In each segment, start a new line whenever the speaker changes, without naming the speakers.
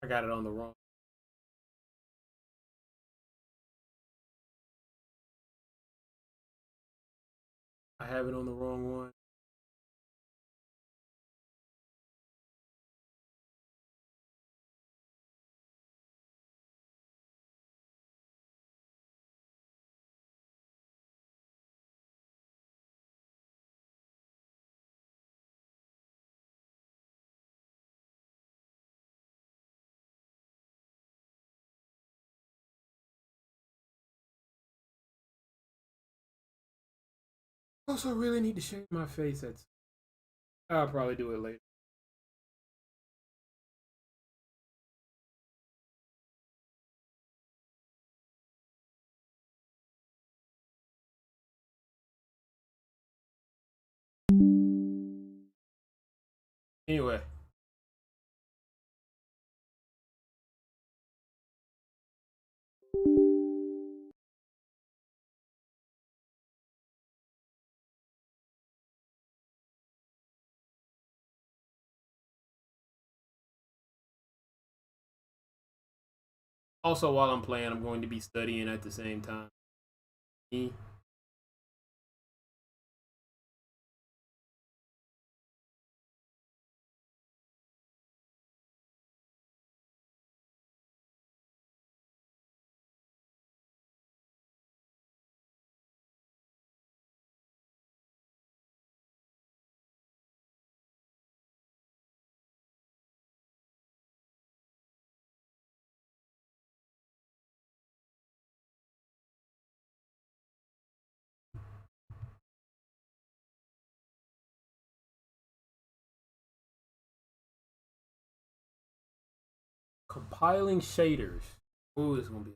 I got it on the wrong. I have it on the wrong one. Also, really need to shave my face. I'll probably do it later. Anyway. Also, while I'm playing, I'm going to be studying at the same time. Me. Compiling shaders. Ooh, it's gonna be.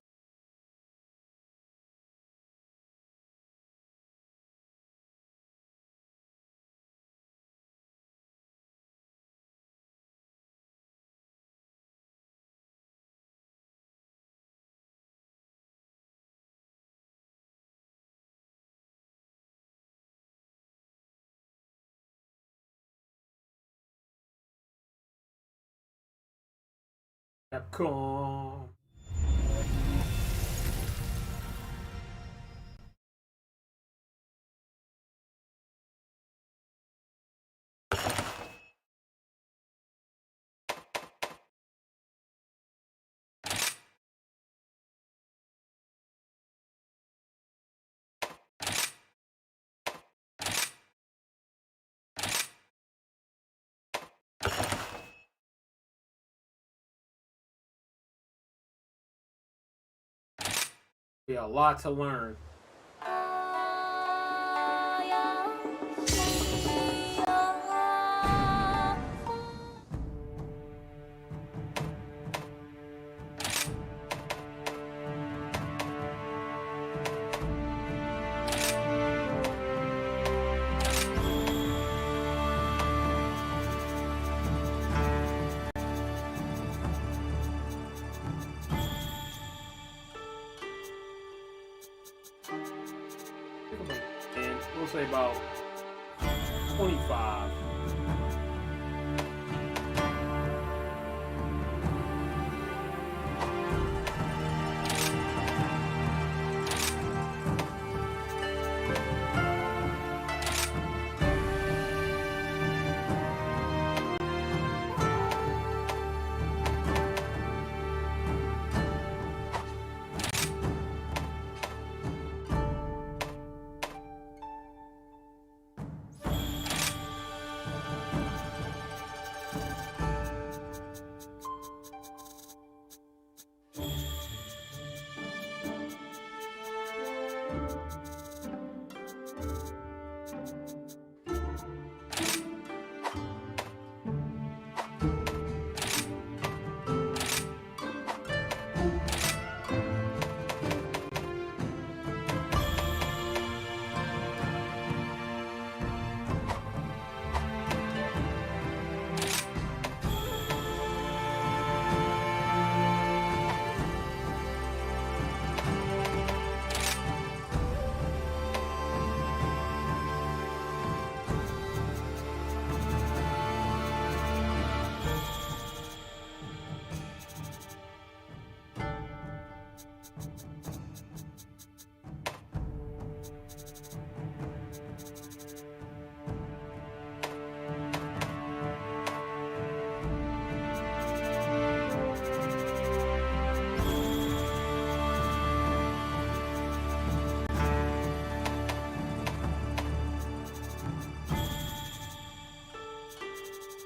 Capcom. Yeah, a lot to learn. And we'll say about 25.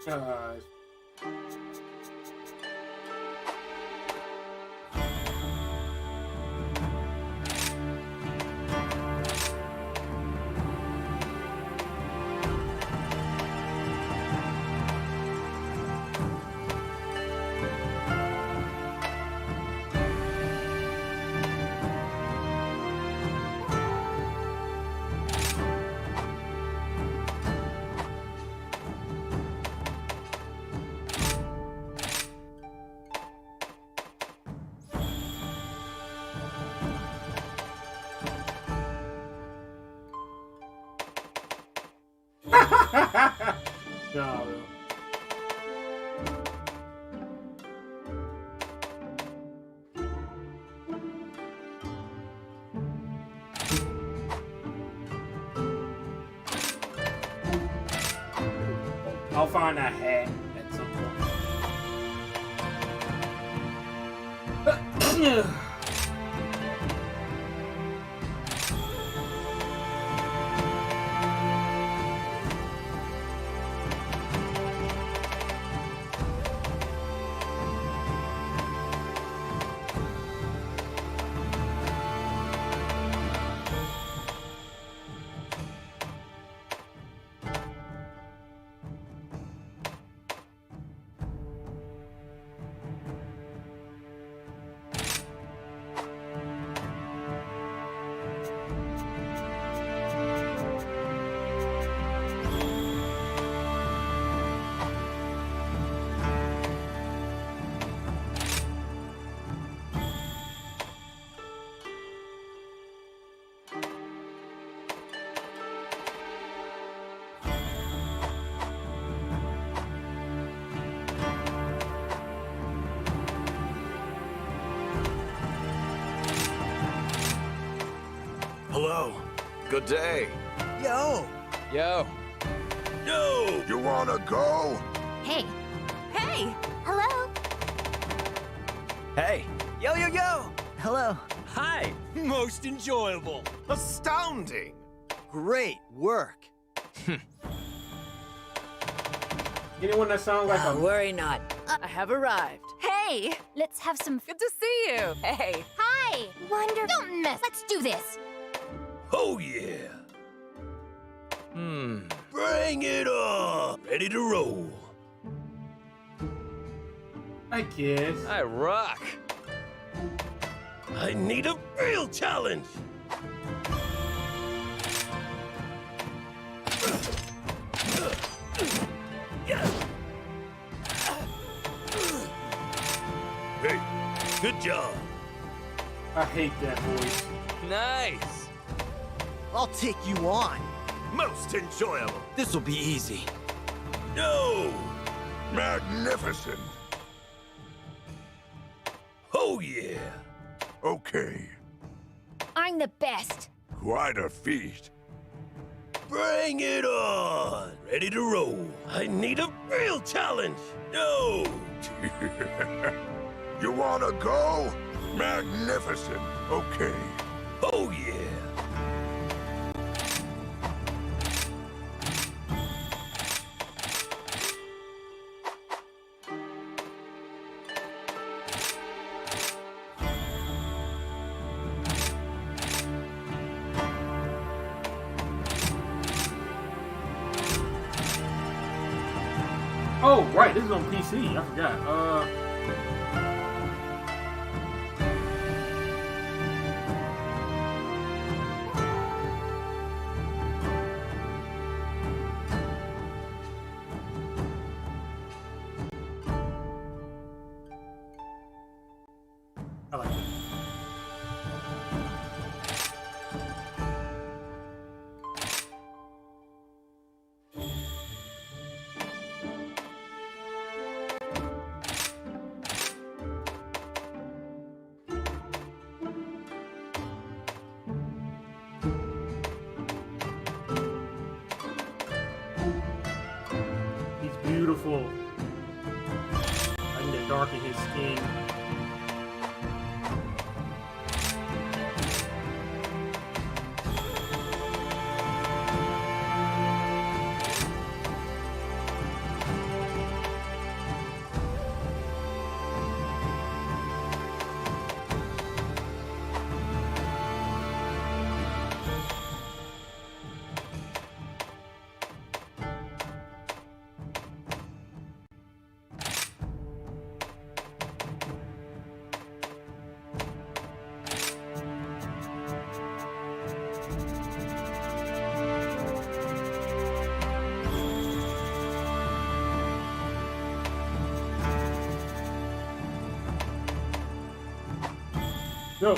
Uh, no. I'll find that hat at some point.
Hello. Good day.
Yo!
Yo.
Yo! You wanna go?
Hey. Hey! Hello?
Hey! Yo, yo, yo! Hello.
Hi. Most enjoyable.
Astounding!
Great work.
Anyone that sounds like a
Worry not. I have arrived.
Hey! Let's have some
Good to see you. Hey.
Hi! Wonder. Don't mess. Let's do this.
Oh yeah! Bring it on! Ready to roll.
I guess.
I rock.
I need a real challenge! Hey, good job.
I hate that voice.
Nice.
I'll take you on.
Most enjoyable.
This'll be easy.
No! Magnificent! Oh yeah! Okay,
I'm the best.
quite a feat. Bring it on! Ready to roll. I need a real challenge. No! You wanna go? Magnificent. Okay. Oh yeah.
Oh, right, this is on PC. I forgot. I like it. He's beautiful. I need to darken his skin. Go.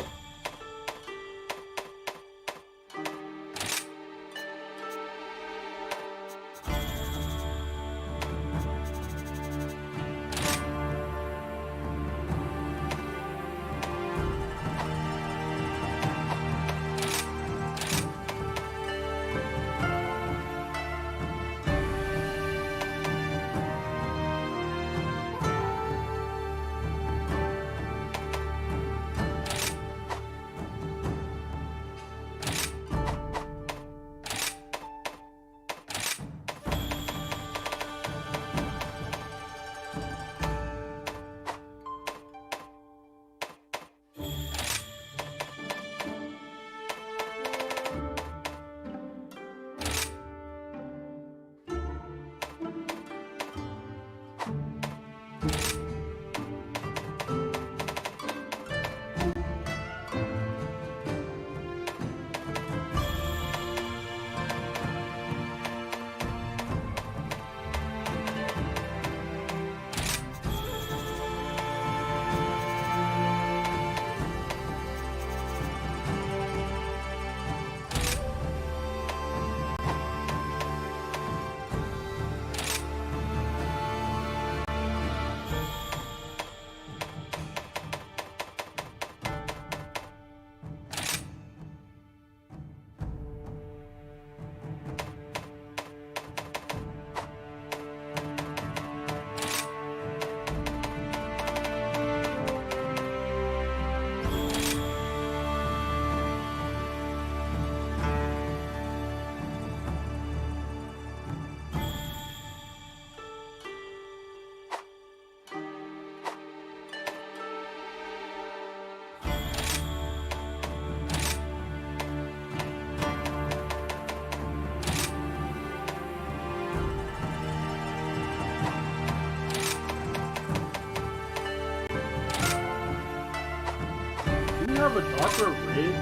Do you have a darker red?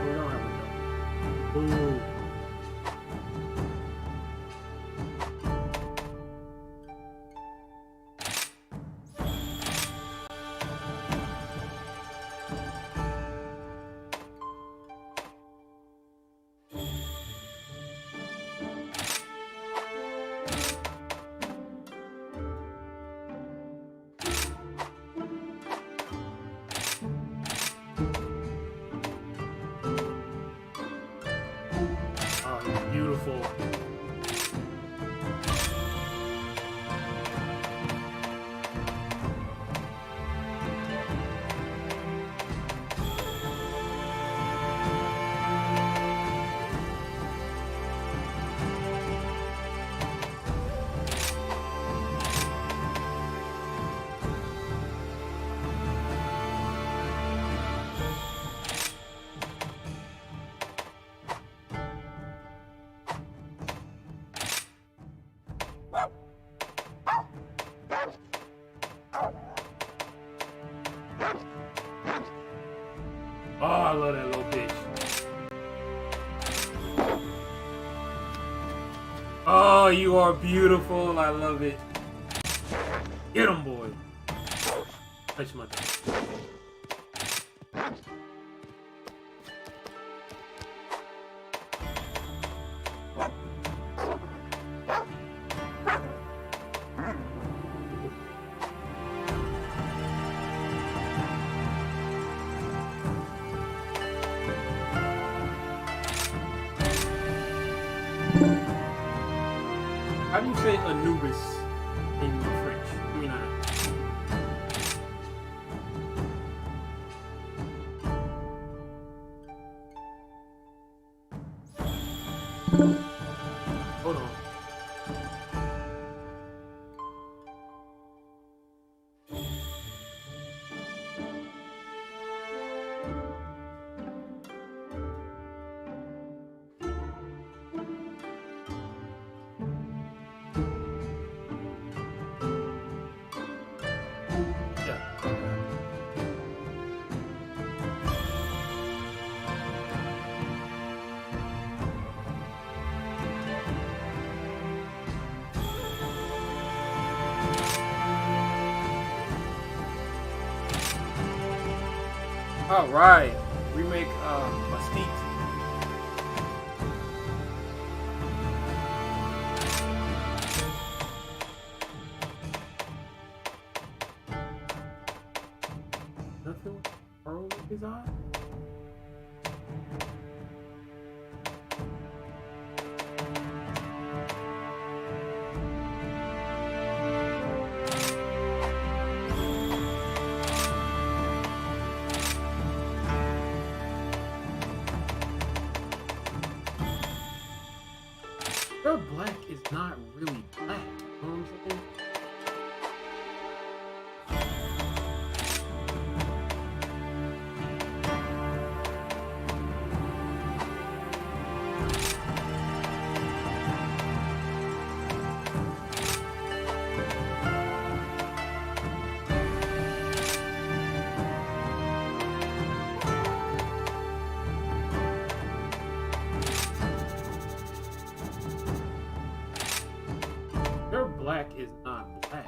We don't have a dark. Ooh. Oh, he's beautiful. Oh, I love that little bitch. Oh, you are beautiful. I love it. Get him, boy. Touch my thing. How do you say Anubis in French? I mean, hold on. All right, remake Mystique. Nothing wrong with his eye. Your black is not really black. You know what I'm saying? Your black is not black.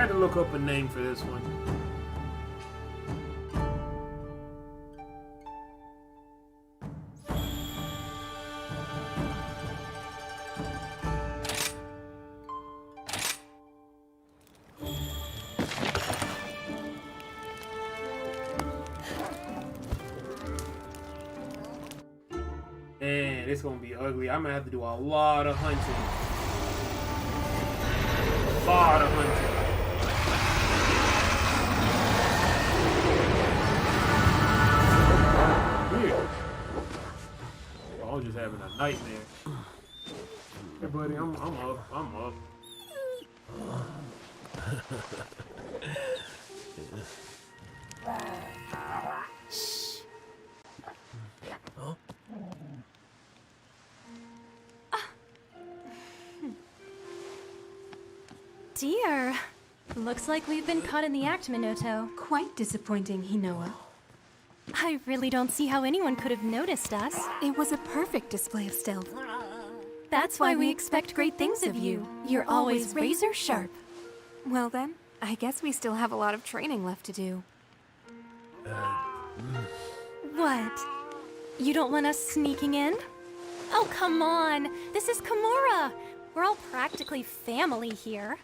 had to look up a name for this one. Man, it's gonna be ugly. I'm gonna have to do a lot of hunting. A lot of hunting. Weird. I was just having a nightmare. Hey, buddy, I'm up. I'm up.
Dear. Looks like we've been caught in the act, Minoto.
Quite disappointing, Hinoa.
I really don't see how anyone could have noticed us.
It was a perfect display of stealth.
That's why we expect great things of you. You're always razor sharp.
Well then, I guess we still have a lot of training left to do.
What? You don't want us sneaking in? Oh, come on. This is Kimura. We're all practically family here.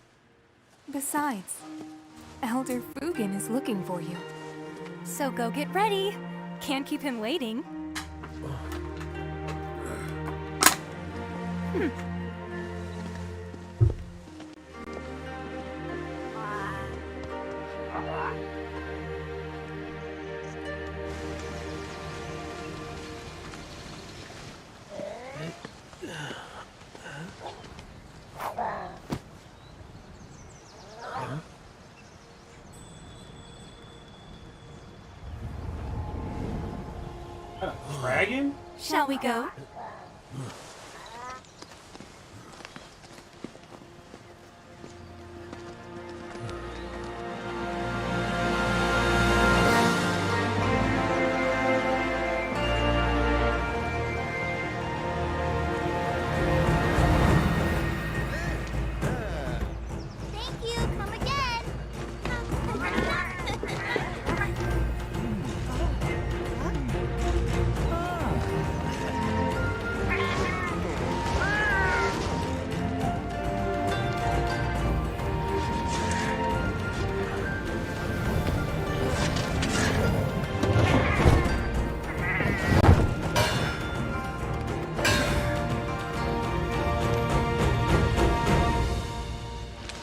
Besides, Elder Fugen is looking for you.
So go get ready. Can't keep him waiting.
Dragon?
Shall we go?
Thank you. Come again.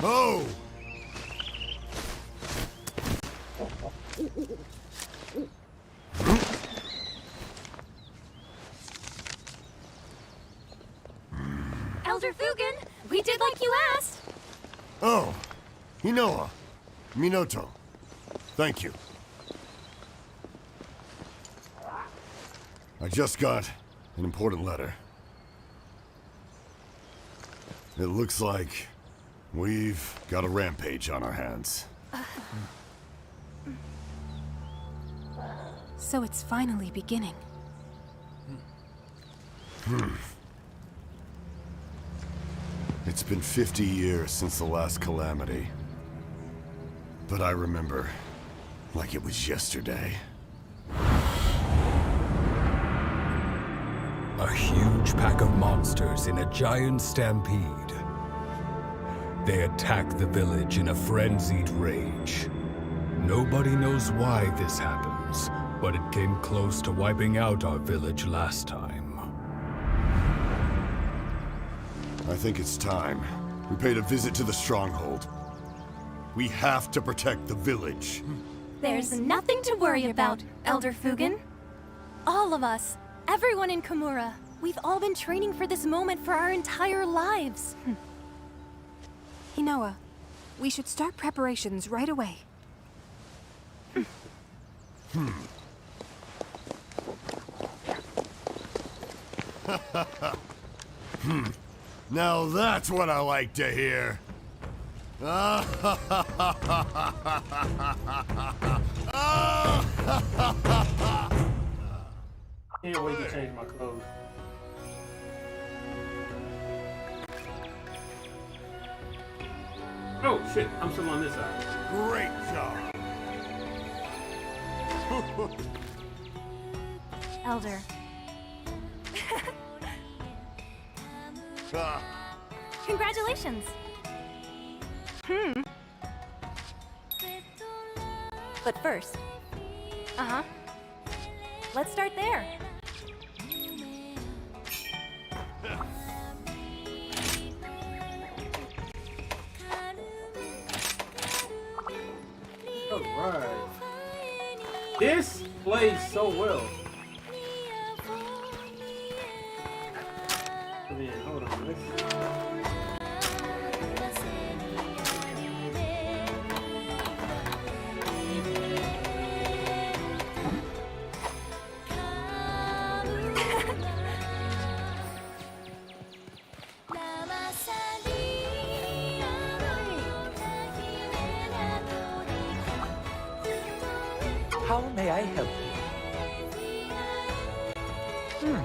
Oh!
Elder Fugen, we did like you asked.
Oh, Hinoa, Minoto, thank you. I just got an important letter. It looks like we've got a rampage on our hands.
So it's finally beginning.
It's been 50 years since the last calamity. But I remember like it was yesterday.
A huge pack of monsters in a giant stampede. They attack the village in a frenzied rage. Nobody knows why this happens, but it came close to wiping out our village last time.
I think it's time we paid a visit to the stronghold. We have to protect the village.
There's nothing to worry about, Elder Fugen. All of us, everyone in Kimura, we've all been training for this moment for our entire lives.
Hinoa, we should start preparations right away.
Now that's what I like to hear.
Can't wait to change my clothes. Oh shit, I'm still on this side.
Great job.
Elder.
Ah,
Congratulations. But first. Uh-huh. Let's start there.
Alright. This plays so well. I mean, hold on.
How may I help you?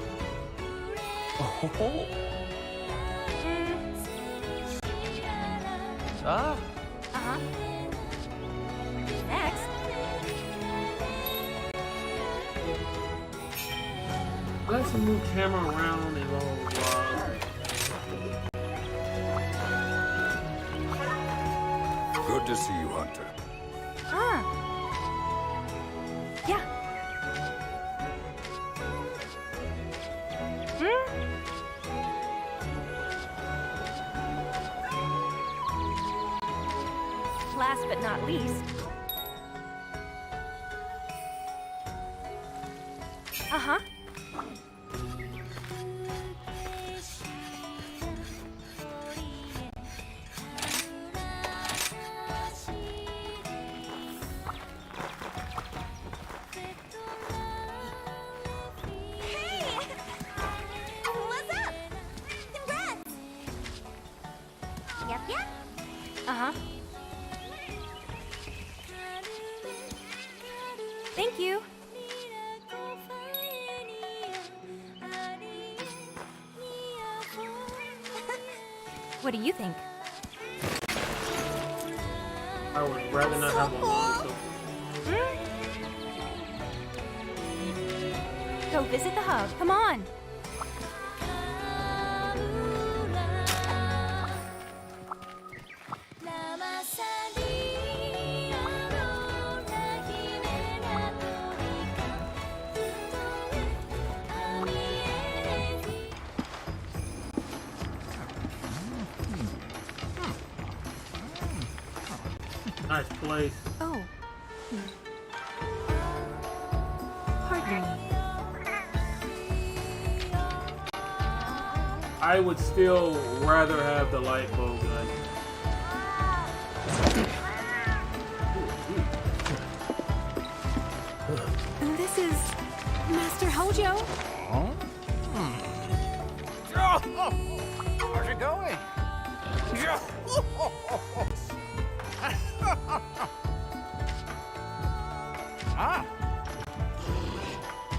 Oh. Ah.
Uh-huh. Next.
Let's move camera around and blah blah blah.
Good to see you, Hunter.
Ah. Yeah. Last but not least. Uh-huh.
What's up? Congrats! Yep, yep.
Uh-huh. Thank you. What do you think?
I would rather not have a long so
Go visit the hub. Come on.
nice place.
Oh. Pardon me.
I would still rather have the light bow gun.
This is Master Hojo.
How's it going? Ah.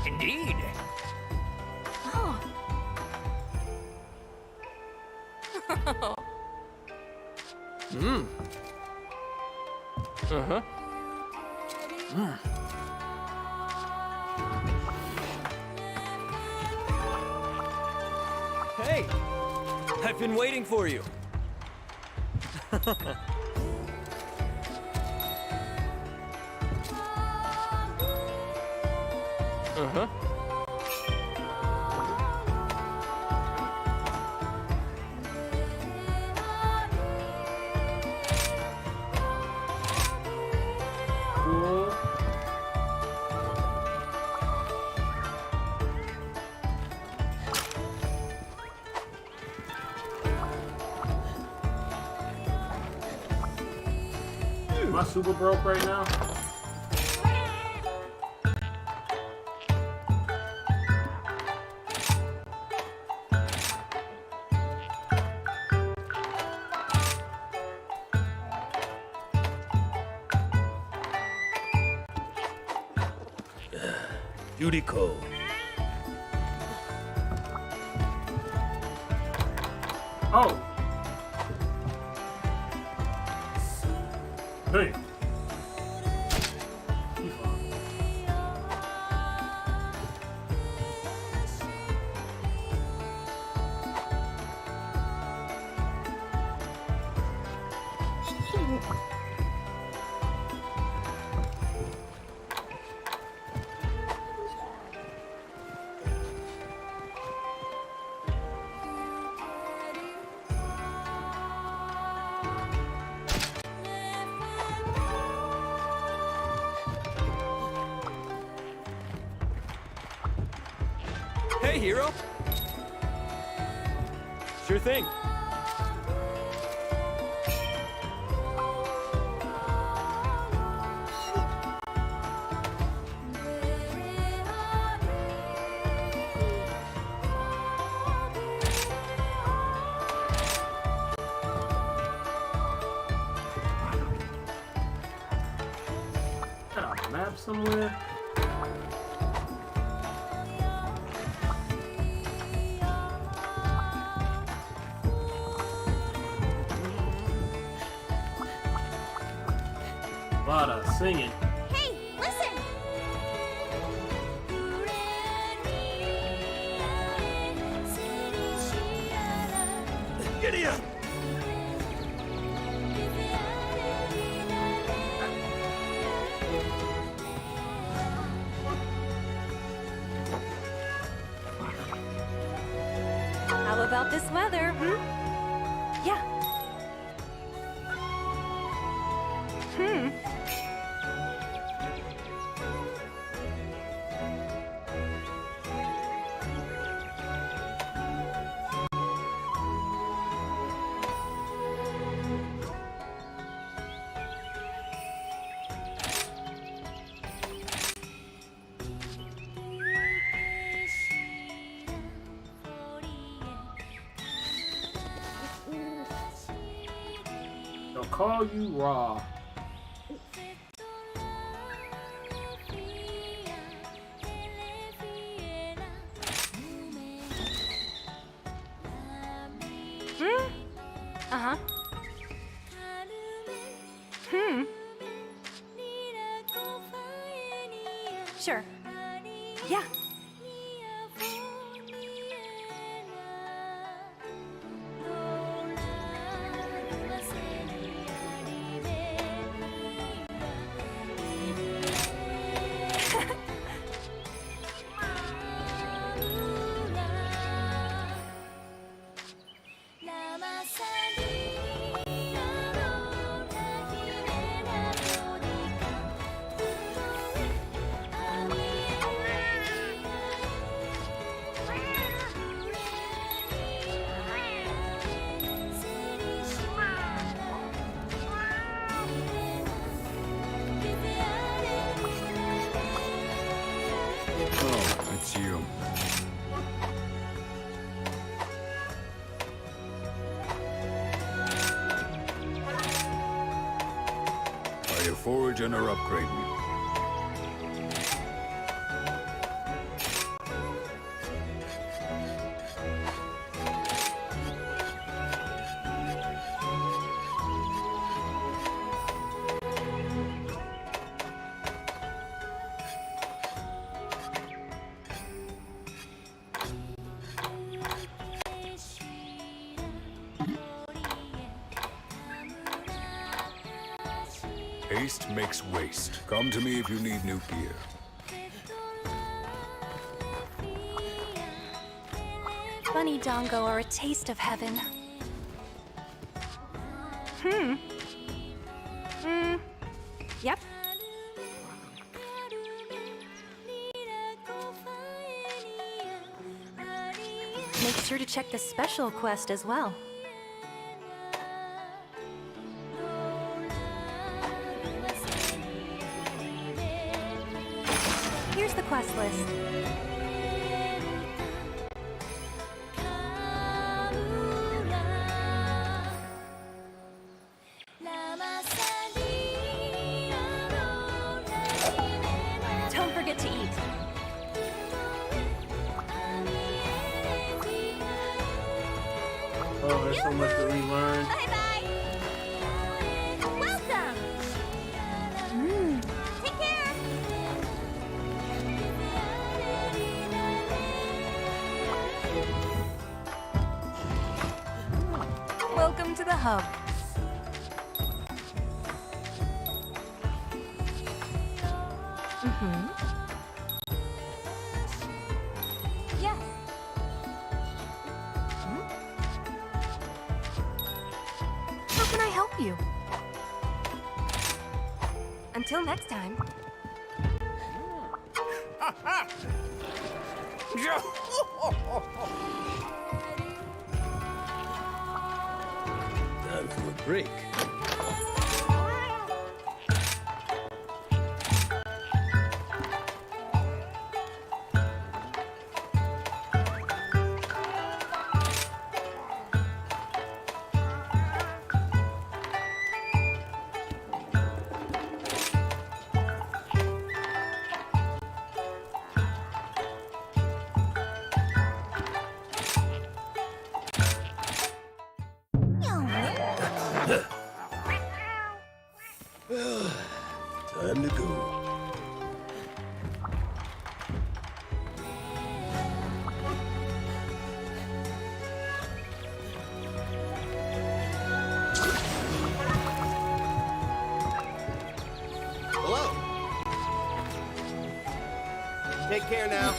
Indeed.
Oh.
Uh-huh. Hey! I've been waiting for you. Uh-huh.
Cool. Am I super broke right now?
Yuriko.
Oh, Hey.
Hey, hero. Sure thing.
Got a map somewhere? A lot of singing.
Hey, listen!
Giddy up!
How about this weather, hmm? Yeah.
They'll call you Raw.
Uh-huh. Sure. Yeah.
Oh, it's you. Are you foraging or upgrading? Haste makes waste. Come to me if you need new gear.
Bunny Dongo are a taste of heaven. Yep. Make sure to check the special quest as well. Here's the quest list. Don't forget to eat.
Oh, there's so much to relearn.
Bye-bye! Welcome!
Welcome to the hub. Mm-hmm. Yes. Hmm? How can I help you? Until next time.
Time for a break. Time to go.
Hello. Take care now.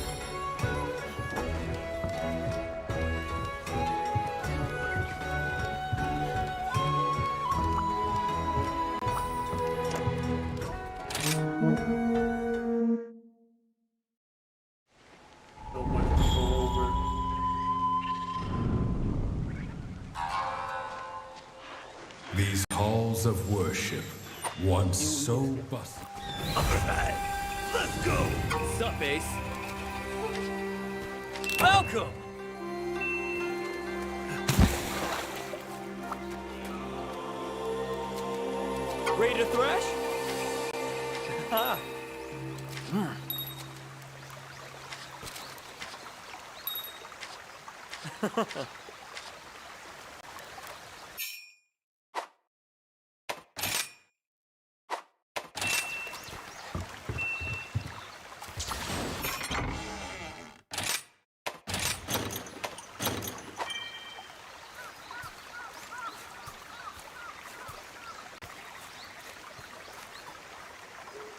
So much to go over.
These halls of worship, once so bustling.
Let's go! Sup, Ace? Welcome! Ready to thrash? Ha!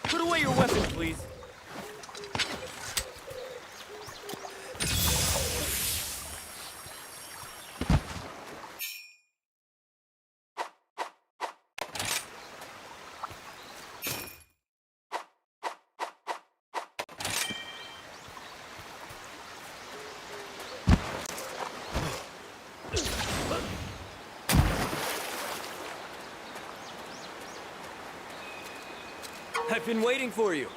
Put away your weapon, please. I've been waiting for you.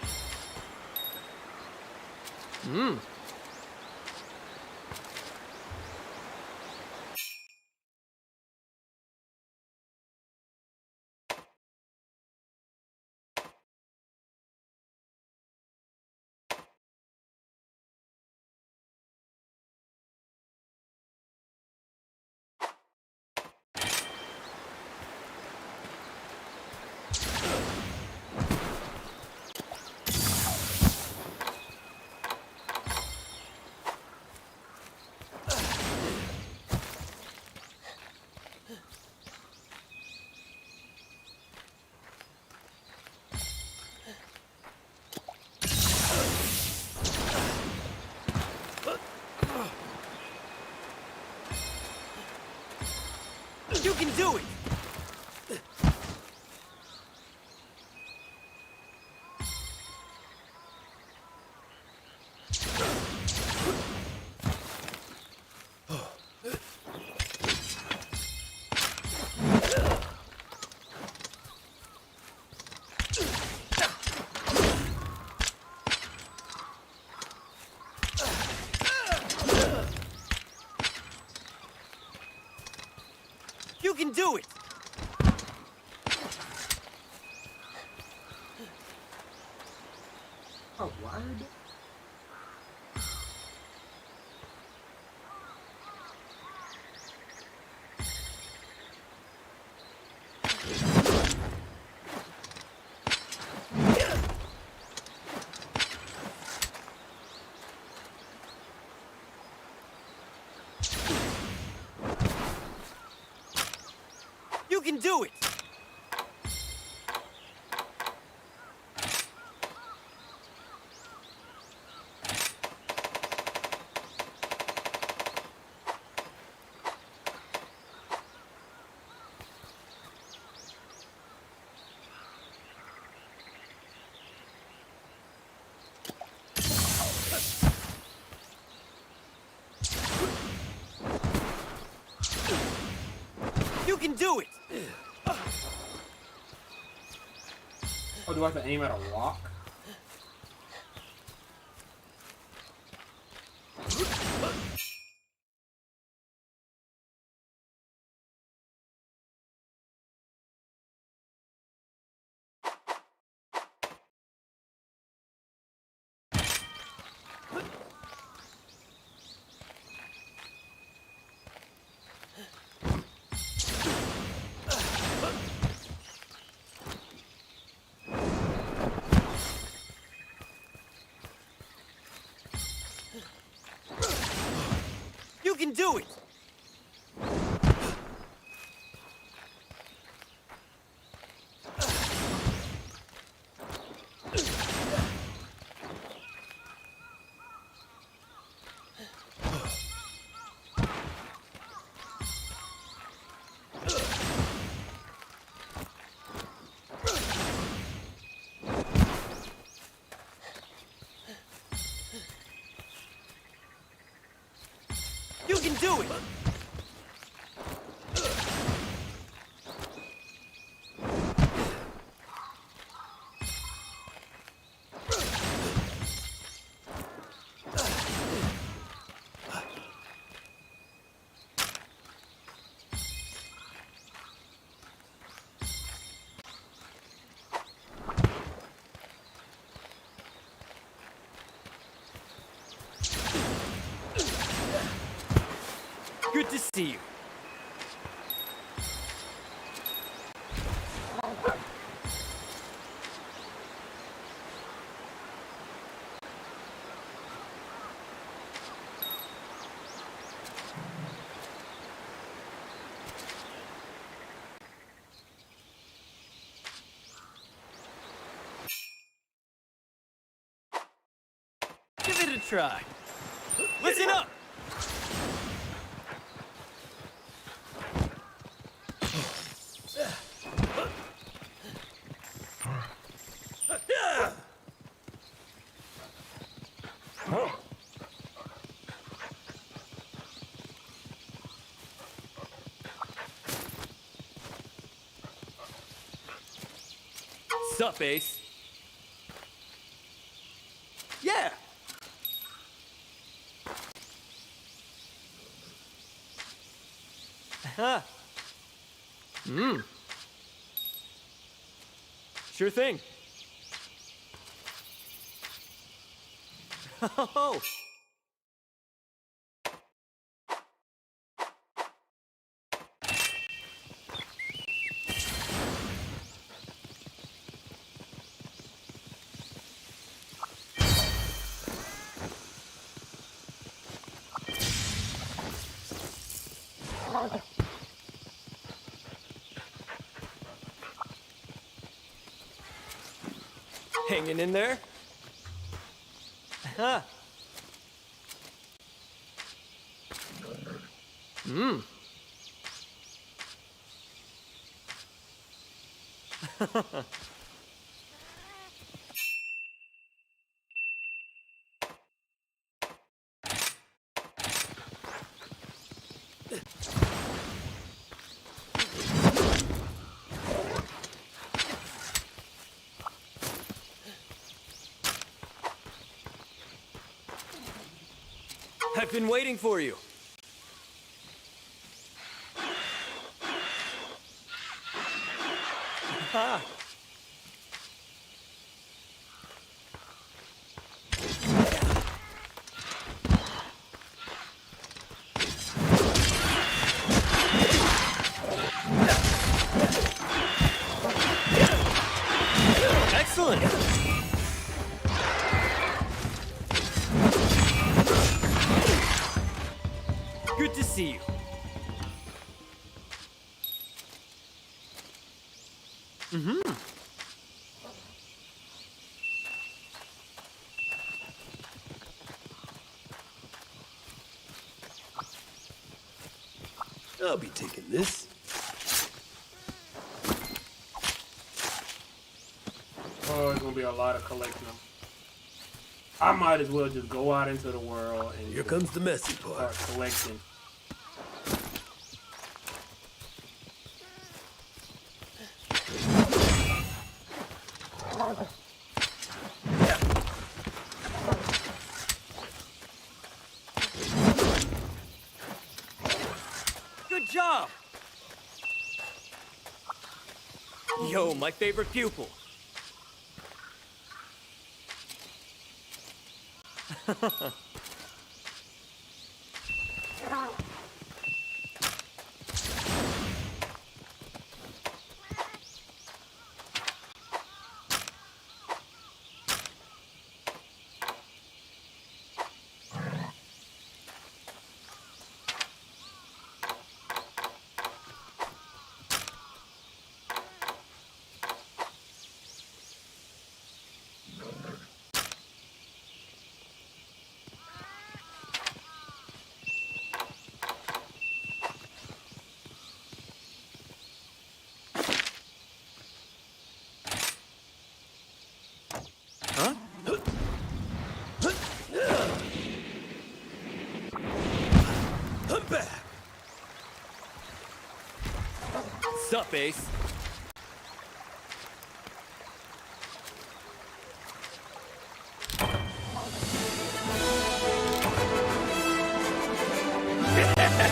You can do it! You can do it!
Oh, word?
can do it! You can do it!
Oh, do I have to aim at a rock?
You can do it! You can do it! Good to see you. Give it a try. Listen up! Sup, Ace? Yeah! Huh. Sure thing. Oh! Hanging in there? Huh. I've been waiting for you. Ah. Excellent. Good to see you.
I'll be taking this.
Oh, it's gonna be a lot of collecting them. I might as well just go out into the world and
Here comes the messy part.
start collecting.
Good job! Yo, my favorite pupil. Huh?
I'm back.
Sup, Ace?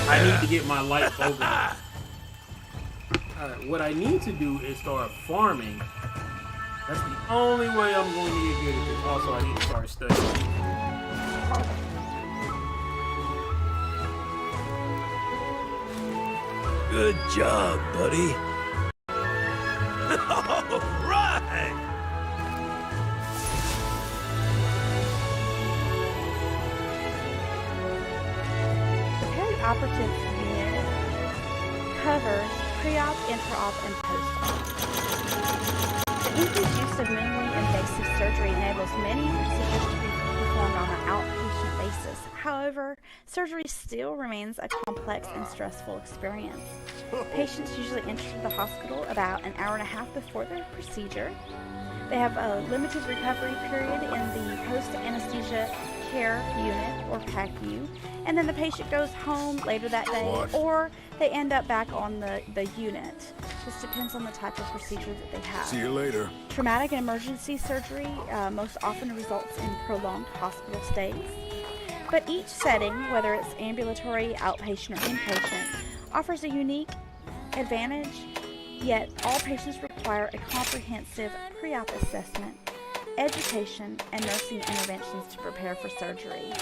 I need to get my light focused. Alright, what I need to do is start farming. That's the only way I'm going to get good at this. Also, I need to start studying.
Good job, buddy. All right.
The perioperative unit covers pre-op, intra-op, and post-op. The increased use of minimally invasive surgery enables many procedures to be performed on an outpatient basis. However, surgery still remains a complex and stressful experience. Patients usually enter the hospital about an hour and a half before their procedure. They have a limited recovery period in the post-anesthesia care unit, or PACU, and then the patient goes home later that day, or they end up back on the unit. Just depends on the type of procedure that they have.
See you later.
Traumatic and emergency surgery most often results in prolonged hospital stays. But each setting, whether it's ambulatory, outpatient, or inpatient, offers a unique advantage, yet all patients require a comprehensive pre-op assessment, education, and nursing interventions to prepare for surgery.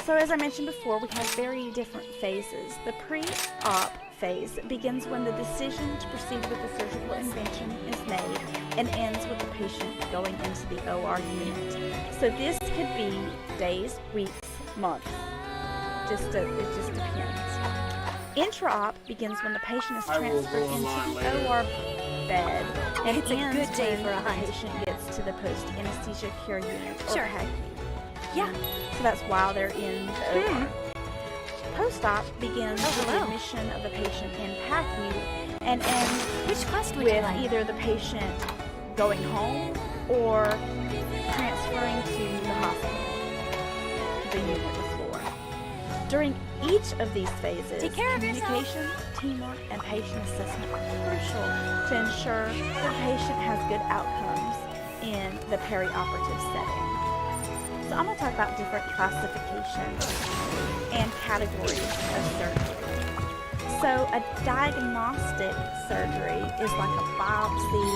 So as I mentioned before, we have very different phases. The pre-op phase begins when the decision to proceed with the surgical intervention is made and ends with the patient going into the OR unit. So this could be days, weeks, months. It just depends. Intra-op begins when the patient is transferred into the OR bed and
It's a
ends
good day
when
for a
the
hunt.
patient gets to the post-anesthesia care unit or
Sure.
PACU.
Yeah.
So that's while they're in the OR. Post-op begins with the
hello.
admission of the patient in PACU and ends
Which quest would you
with
like?
either the patient going home or transferring to the hospital, the unit, the floor. During each of these phases,
Take care of yourself.
communication, teamwork, and patient assessment are crucial to ensure the patient has good outcomes in the perioperative setting. So I'm going to talk about different classifications and categories of surgery. So a diagnostic surgery is like a biopsy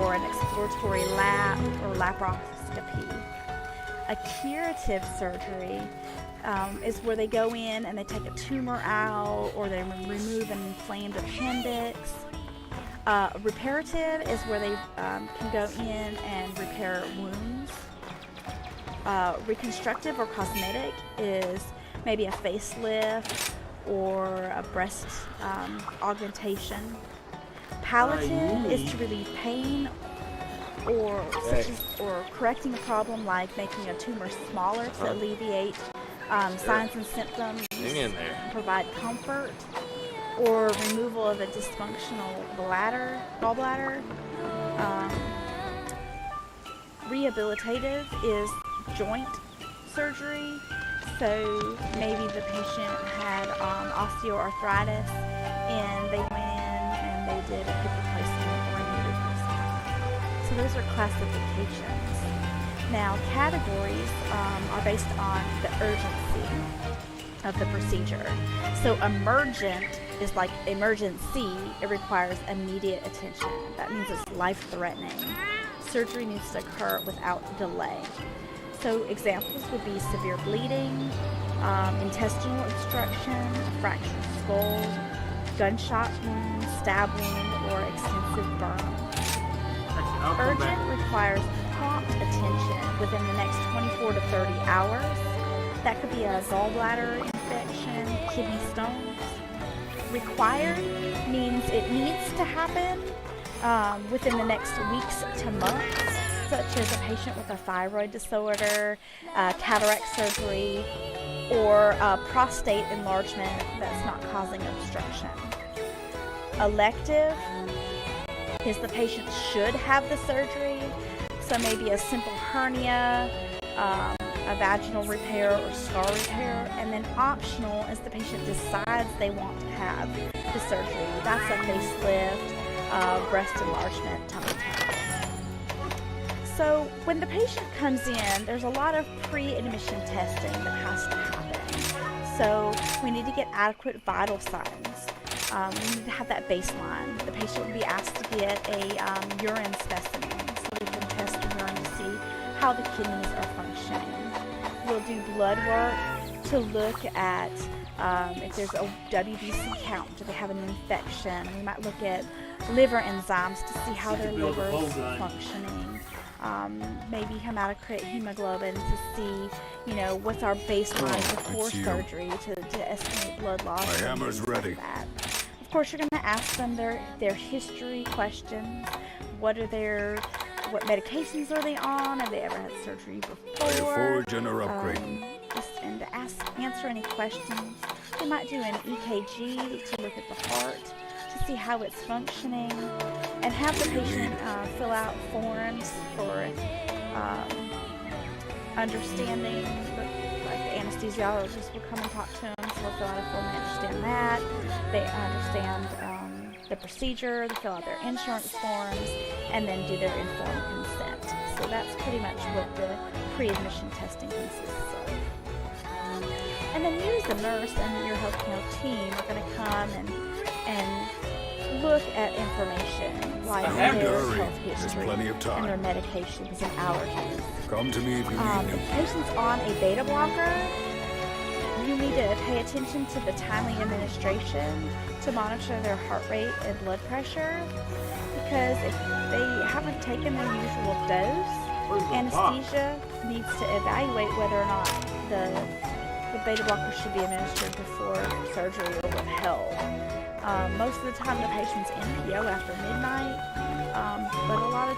or an exploratory lap or laparoscopy. A curative surgery is where they go in and they take a tumor out or they remove an inflamed appendix. Reparative is where they can go in and repair wounds. Reconstructive or cosmetic is maybe a facelift or a breast augmentation. palliative is to relieve pain or correcting a problem like making a tumor smaller to alleviate signs and symptoms,
Hang in there.
provide comfort, or removal of a dysfunctional gallbladder. Rehabilitative is joint surgery. So maybe the patient had osteoarthritis and they went in and they did a hip replacement or a knee replacement. So those are classifications. Now categories are based on the urgency of the procedure. So emergent is like emergency. It requires immediate attention. That means it's life-threatening. Surgery needs to occur without delay. So examples would be severe bleeding, intestinal obstruction, fractured skull, gunshot wound, stab wound, or extensive burn. Urgent requires prompt attention within the next 24 to 30 hours. That could be a gallbladder infection, kidney stones. Required means it needs to happen within the next weeks to months, such as a patient with a thyroid disorder, cataract surgery, or prostate enlargement that's not causing obstruction. Elective is the patient should have the surgery, so maybe a simple hernia, a vaginal repair or scar repair, and then optional is the patient decides they want to have the surgery. That's a facelift, breast enlargement, tummy tuck. So when the patient comes in, there's a lot of pre-admission testing that has to happen. So we need to get adequate vital signs. We need to have that baseline. The patient will be asked to get a urine specimen so we can test the urine to see how the kidneys are functioning. We'll do blood work to look at if there's a WBC count, do they have an infection. We might look at liver enzymes to see how their liver is functioning. Maybe hematocrit hemoglobin to see, you know, what's our baseline before surgery to estimate blood loss.
My hammer's ready.
That. Of course, you're going to ask them their history questions. What medications are they on? Have they ever had surgery before?
Forge and upgrade.
And to answer any questions. They might do an EKG to look at the heart to see how it's functioning, and have the patient fill out forms for understanding. Like the anesthesiologist will come and talk to them, so they'll fill out a form to understand that. They understand the procedure, they fill out their insurance forms, and then do their informed consent. So that's pretty much what the pre-admission testing consists of. And then you as a nurse and your healthcare team are going to come and look at information like their health history and their medications and allergies.
Come to me if you need
If the patient's on a beta blocker, you need to pay attention to the timely administration to monitor their heart rate and blood pressure, because if they haven't taken their usual dose, anesthesia needs to evaluate whether or not the beta blocker should be administered before surgery or withheld. Most of the time the patient's NPO after midnight, but a lot of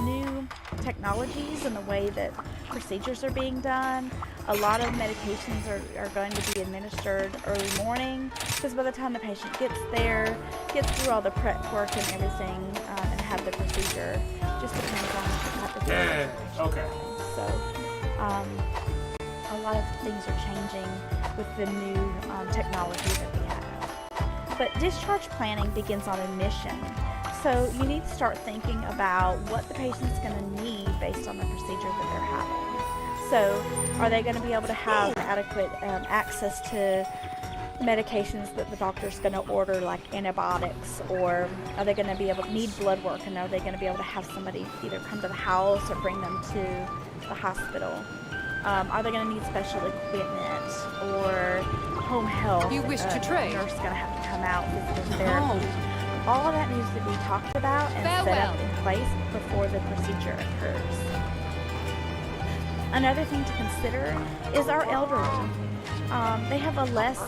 new technologies and the way that procedures are being done, a lot of medications are going to be administered early morning, because by the time the patient gets there, gets through all the prep work and everything, and have the procedure, just depends on the type of surgery.
Okay.
So, a lot of things are changing with the new technology that we have. But discharge planning begins on admission. So you need to start thinking about what the patient's going to need based on the procedure that they're having. So are they going to be able to have adequate access to medications that the doctor's going to order, like antibiotics, or are they going to be able to need blood work, and are they going to be able to have somebody either come to the house or bring them to the hospital? Are they going to need special equipment or home health?
You wish to trade?
The nurse is going to have to come out, physical therapy. All of that needs to be talked about and set up in place before the procedure occurs. Another thing to consider is our elderly. They have a less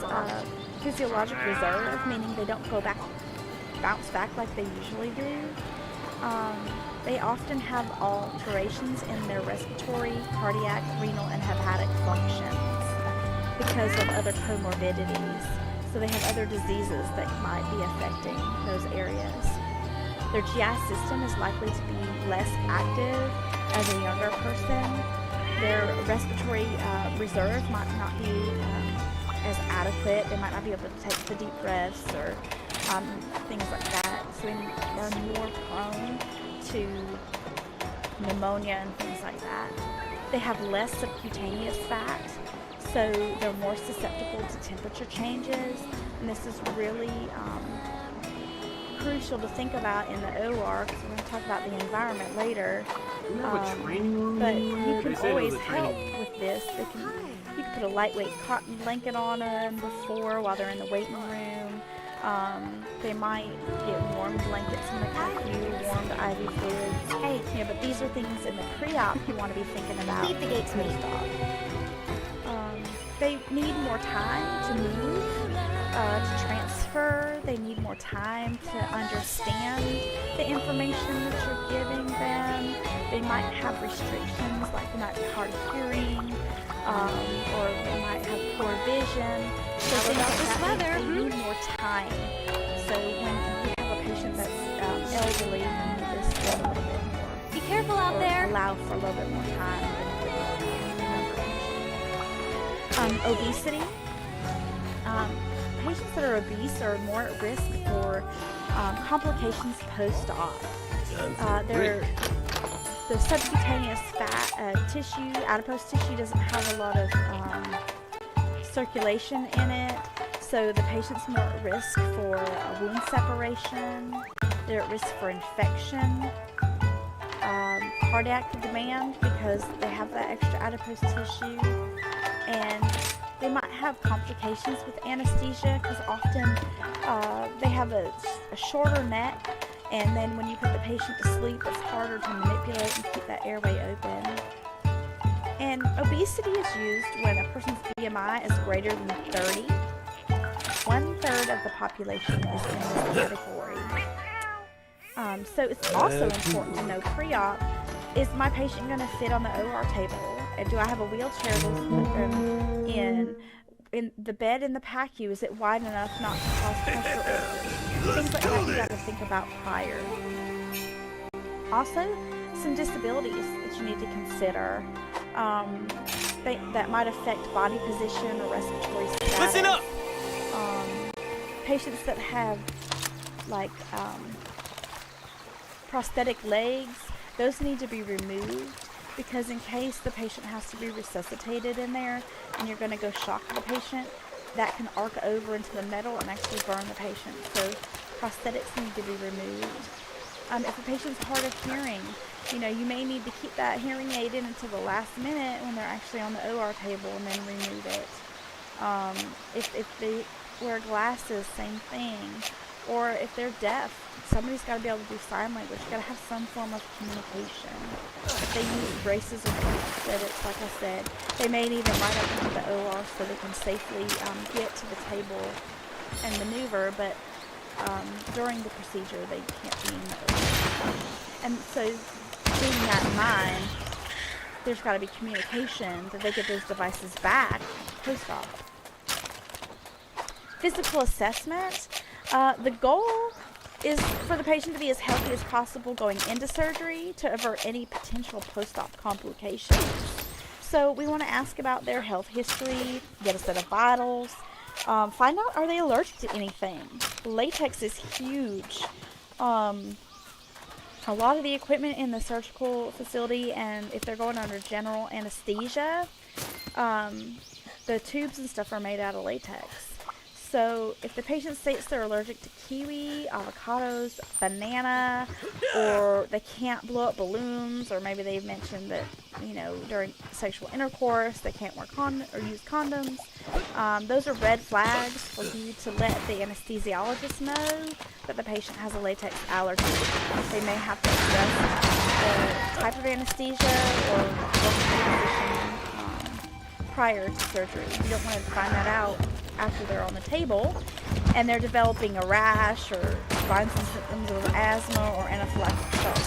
physiologic reserve, meaning they don't go back bounce back like they usually do. They often have alterations in their respiratory, cardiac, renal, and hepatic functions because of other comorbidities. So they have other diseases that might be affecting those areas. Their GI system is likely to be less active as a younger person. Their respiratory reserve might not be as adequate. They might not be able to take the deep breaths or things like that. So they're more prone to pneumonia and things like that. They have less subcutaneous fat, so they're more susceptible to temperature changes. And this is really crucial to think about in the OR, because we're going to talk about the environment later. But you can always help with this. You can put a lightweight cotton blanket on them while they're in the waiting room. They might get warm blankets in the PACU, warmed IV fluids. Hey, yeah, but these are things in the pre-op you want to be thinking about.
Leave the gate to me.
They need more time to move, to transfer. They need more time to understand the information that you're giving them. They might have restrictions, like they might be hard of hearing, or they might have poor vision. So things like that, they need more time. So when you have a patient that's elderly, you need to spend a little bit more.
Be careful out there.
Allow for a little bit more time. Obesity. Patients that are obese are more at risk for complications post-op. The subcutaneous fat tissue, adipose tissue, doesn't have a lot of circulation in it, so the patient's more at risk for wound separation. They're at risk for infection, cardiac demand because they have that extra adipose tissue, and they might have complications with anesthesia because often they have a shorter neck, and then when you put the patient to sleep, it's harder to manipulate and keep that airway open. And obesity is used when a person's BMI is greater than 30. 1/3 of the population is in this category. So it's also important to know pre-op, is my patient going to fit on the OR table? And do I have a wheelchair to put them in? In the bed in the PACU, is it wide enough not to cause pressure? Things like that you got to think about prior. Also, some disabilities that you need to consider that might affect body position or respiratory status.
Listen up!
Patients that have like prosthetic legs, those need to be removed, because in case the patient has to be resuscitated in there and you're going to go shock the patient, that can arc over into the metal and actually burn the patient. So prosthetics need to be removed. If a patient's hard of hearing, you may need to keep that hearing aid in until the last minute when they're actually on the OR table and then remove it. If they wear glasses, same thing. Or if they're deaf, somebody's got to be able to do sign language. You've got to have some form of communication. If they use braces or prosthetics, like I said, they may need them right up into the OR so they can safely get to the table and maneuver, but during the procedure, they can't be in the OR. And so, keeping that in mind, there's got to be communication that they get those devices back post-op. Physical assessment. The goal is for the patient to be as healthy as possible going into surgery to avert any potential post-op complications. So we want to ask about their health history, get a set of vitals, find out, are they allergic to anything? Latex is huge. A lot of the equipment in the surgical facility, and if they're going under general anesthesia, the tubes and stuff are made out of latex. So if the patient states they're allergic to kiwi, avocados, banana, or they can't blow up balloons, or maybe they've mentioned that, during sexual intercourse they can't wear or use condoms, those are red flags for you to let the anesthesiologist know that the patient has a latex allergy. They may have to address the type of anesthesia or work position prior to surgery. You don't want to find that out after they're on the table and they're developing a rash or signs and symptoms of asthma or anaphylactic shock.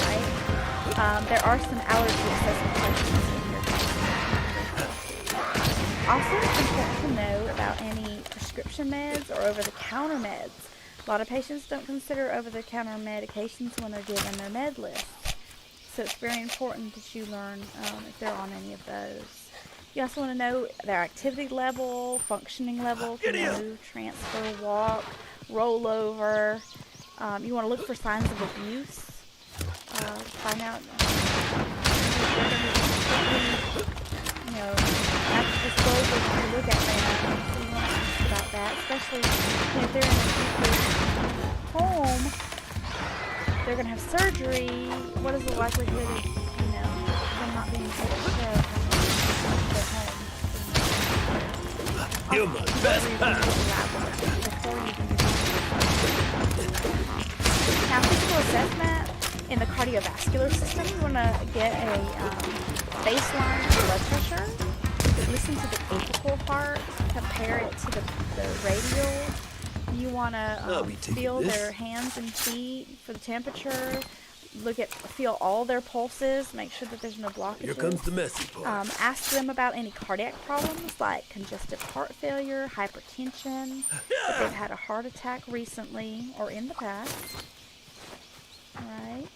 Right? There are some allergy assessment questions in here. Also, it's important to know about any prescription meds or over-the-counter meds. A lot of patients don't consider over-the-counter medications when they're given their med list. So it's very important that you learn if they're on any of those. You also want to know their activity level, functioning level, can they move, transfer, walk, roll over. You want to look for signs of abuse. Find out, you know, after disposal, you look at them. So you want to ask about that, especially if they're in a home, they're going to have surgery. What is the likelihood of, you know, them not being taken care of when they're home?
You're my best pal.
Now, physical assessment in the cardiovascular system, you want to get a baseline blood pressure. Listen to the apical heart, compare it to the radial. You want to feel their hands and feet for the temperature. Feel all their pulses. Make sure that there's no blockages.
Here comes the messy part.
Ask them about any cardiac problems like congestive heart failure, hypertension, if they've had a heart attack recently or in the past. All right.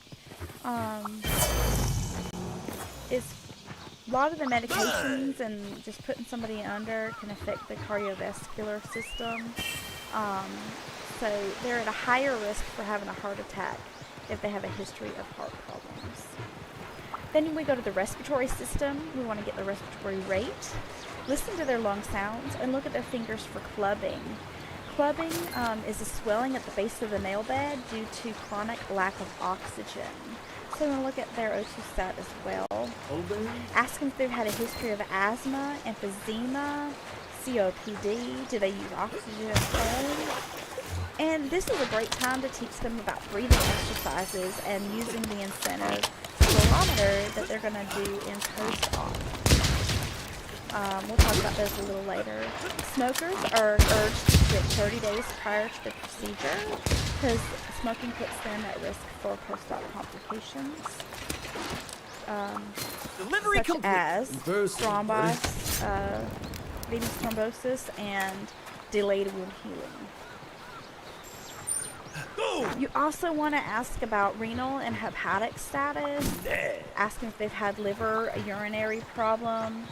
It's a lot of the medications and just putting somebody under can affect the cardiovascular system. So they're at a higher risk for having a heart attack if they have a history of heart problems. Then we go to the respiratory system. We want to get the respiratory rate. Listen to their lung sounds and look at their fingers for clubbing. Clubbing is a swelling at the base of the nail bed due to chronic lack of oxygen. So we're going to look at their O2 stat as well. Ask them if they've had a history of asthma, emphysema, COPD. Do they use oxygen at home? And this is a great time to teach them about breathing exercises and using the incentive spirometer that they're going to do in post-op. We'll talk about those a little later. Smokers are urged to quit 30 days prior to the procedure because smoking puts them at risk for post-op complications. Such as thrombus, venous thrombosis, and delayed wound healing. You also want to ask about renal and hepatic status. Ask them if they've had liver, urinary problems,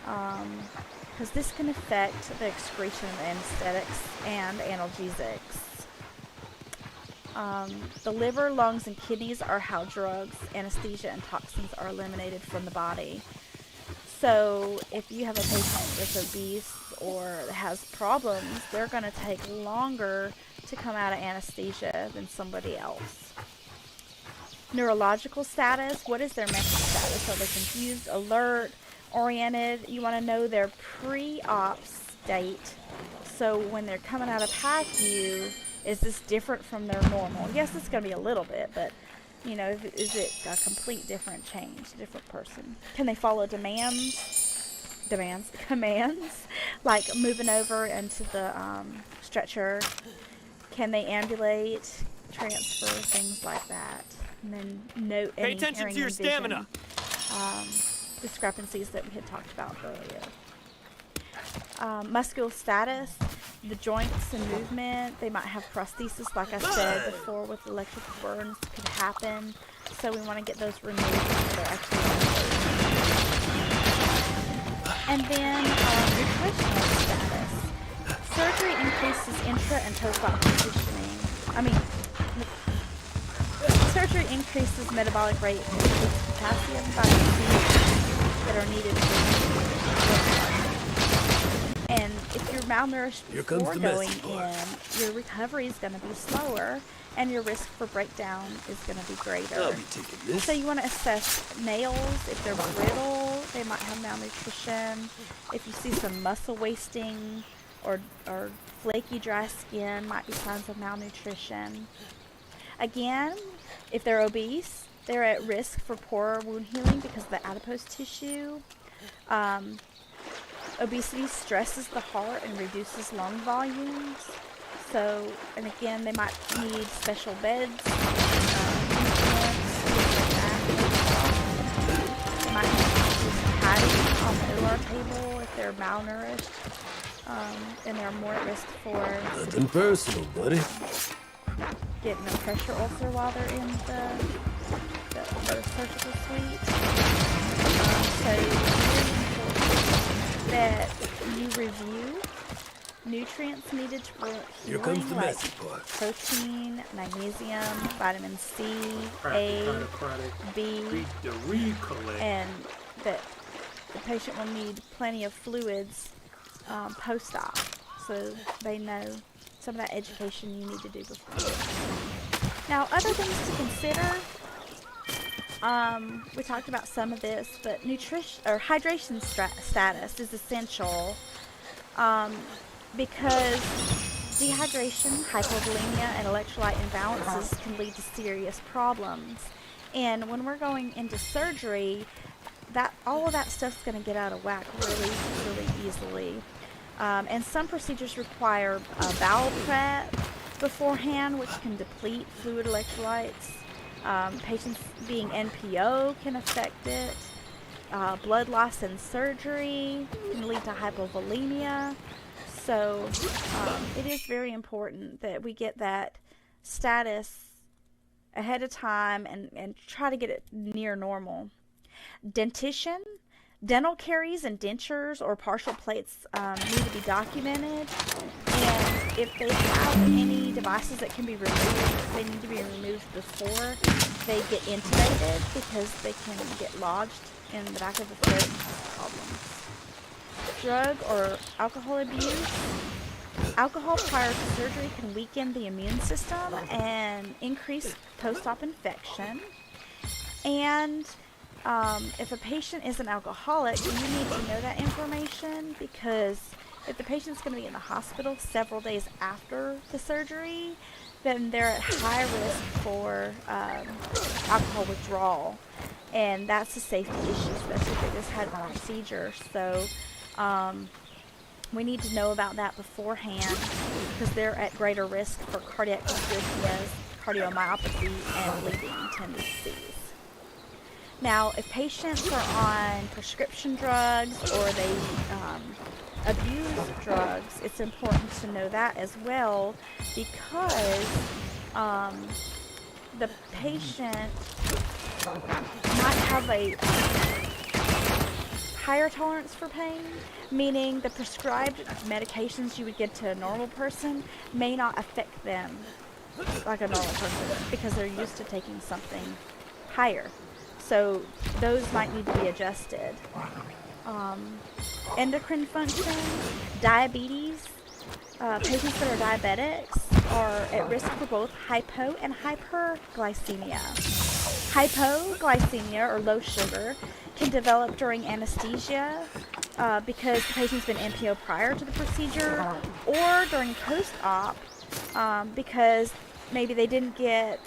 because this can affect the excretion of anesthetics and analgesics. The liver, lungs, and kidneys are how drugs, anesthesia, and toxins are eliminated from the body. So if you have a patient that's obese or has problems, they're going to take longer to come out of anesthesia than somebody else. Neurological status, what is their mental status? Are they confused, alert, oriented? You want to know their pre-op state. So when they're coming out of PACU, is this different from their normal? Yes, it's going to be a little bit, but you know, is it a complete different change, different person? Can they follow commands, like moving over into the stretcher? Can they ambulate, transfer, things like that? And then note any
Pay attention
hearing
to your
and vision,
stamina.
discrepancies that we had talked about earlier. Muscular status, the joints and movement. They might have prosthesis, like I said before, with electrical burns could happen. So we want to get those removed if they're actually and then nutritional status. Surgery increases intra and post-op conditioning. Surgery increases metabolic rate and increases potassium, vitamin C that are needed for and if you're malnourished before going in, your recovery is going to be slower and your risk for breakdown is going to be greater.
I'll be taking this.
So you want to assess nails. If they're brittle, they might have malnutrition. If you see some muscle wasting or flaky dry skin, might be signs of malnutrition. Again, if they're obese, they're at risk for poor wound healing because of the adipose tissue. Obesity stresses the heart and reduces lung volumes. So, and again, they might need special beds, they might have padding on the OR table if they're malnourished, and they're more at risk for
Nothing personal, buddy.
getting a pressure ulcer while they're in the surgical suite. So it's very important that you review nutrients needed to promote
Here
healing,
comes the
like
messy part.
protein, magnesium, vitamin C, A, B,
The recollect.
and that the patient will need plenty of fluids post-op, so they know some of that education you need to do before. Now, other things to consider. We talked about some of this, but nutrition or hydration status is essential because dehydration, hypovolemia, and electrolyte imbalances can lead to serious problems. And when we're going into surgery, all of that stuff's going to get out of whack really, really easily. And some procedures require bowel prep beforehand, which can deplete fluid electrolytes. Patients being NPO can affect it. Blood loss in surgery can lead to hypovolemia. So it is very important that we get that status ahead of time and try to get it near normal. Dentition, dental caries and dentures or partial plates need to be documented. And if they have any devices that can be removed, they need to be removed before they get intubated because they can get lodged in the back of the throat and cause problems. Drug or alcohol abuse. Alcohol prior to surgery can weaken the immune system and increase post-op infection. And if a patient is an alcoholic, you need to know that information because if the patient's going to be in the hospital several days after the surgery, then they're at high risk for alcohol withdrawal. And that's a safety issue, especially if they just had a procedure. So we need to know about that beforehand because they're at greater risk for cardiac arrhythmias, cardiomyopathy, and bleeding tendencies. Now, if patients are on prescription drugs or they abuse drugs, it's important to know that as well because the patient might have a higher tolerance for pain, meaning the prescribed medications you would give to a normal person may not affect them like a normal person because they're used to taking something higher. So those might need to be adjusted. Endocrine function, diabetes, patients that are diabetics are at risk for both hypo and hyperglycemia. Hypoglycemia, or low sugar, can develop during anesthesia because the patient's been NPO prior to the procedure, or during post-op because maybe they didn't get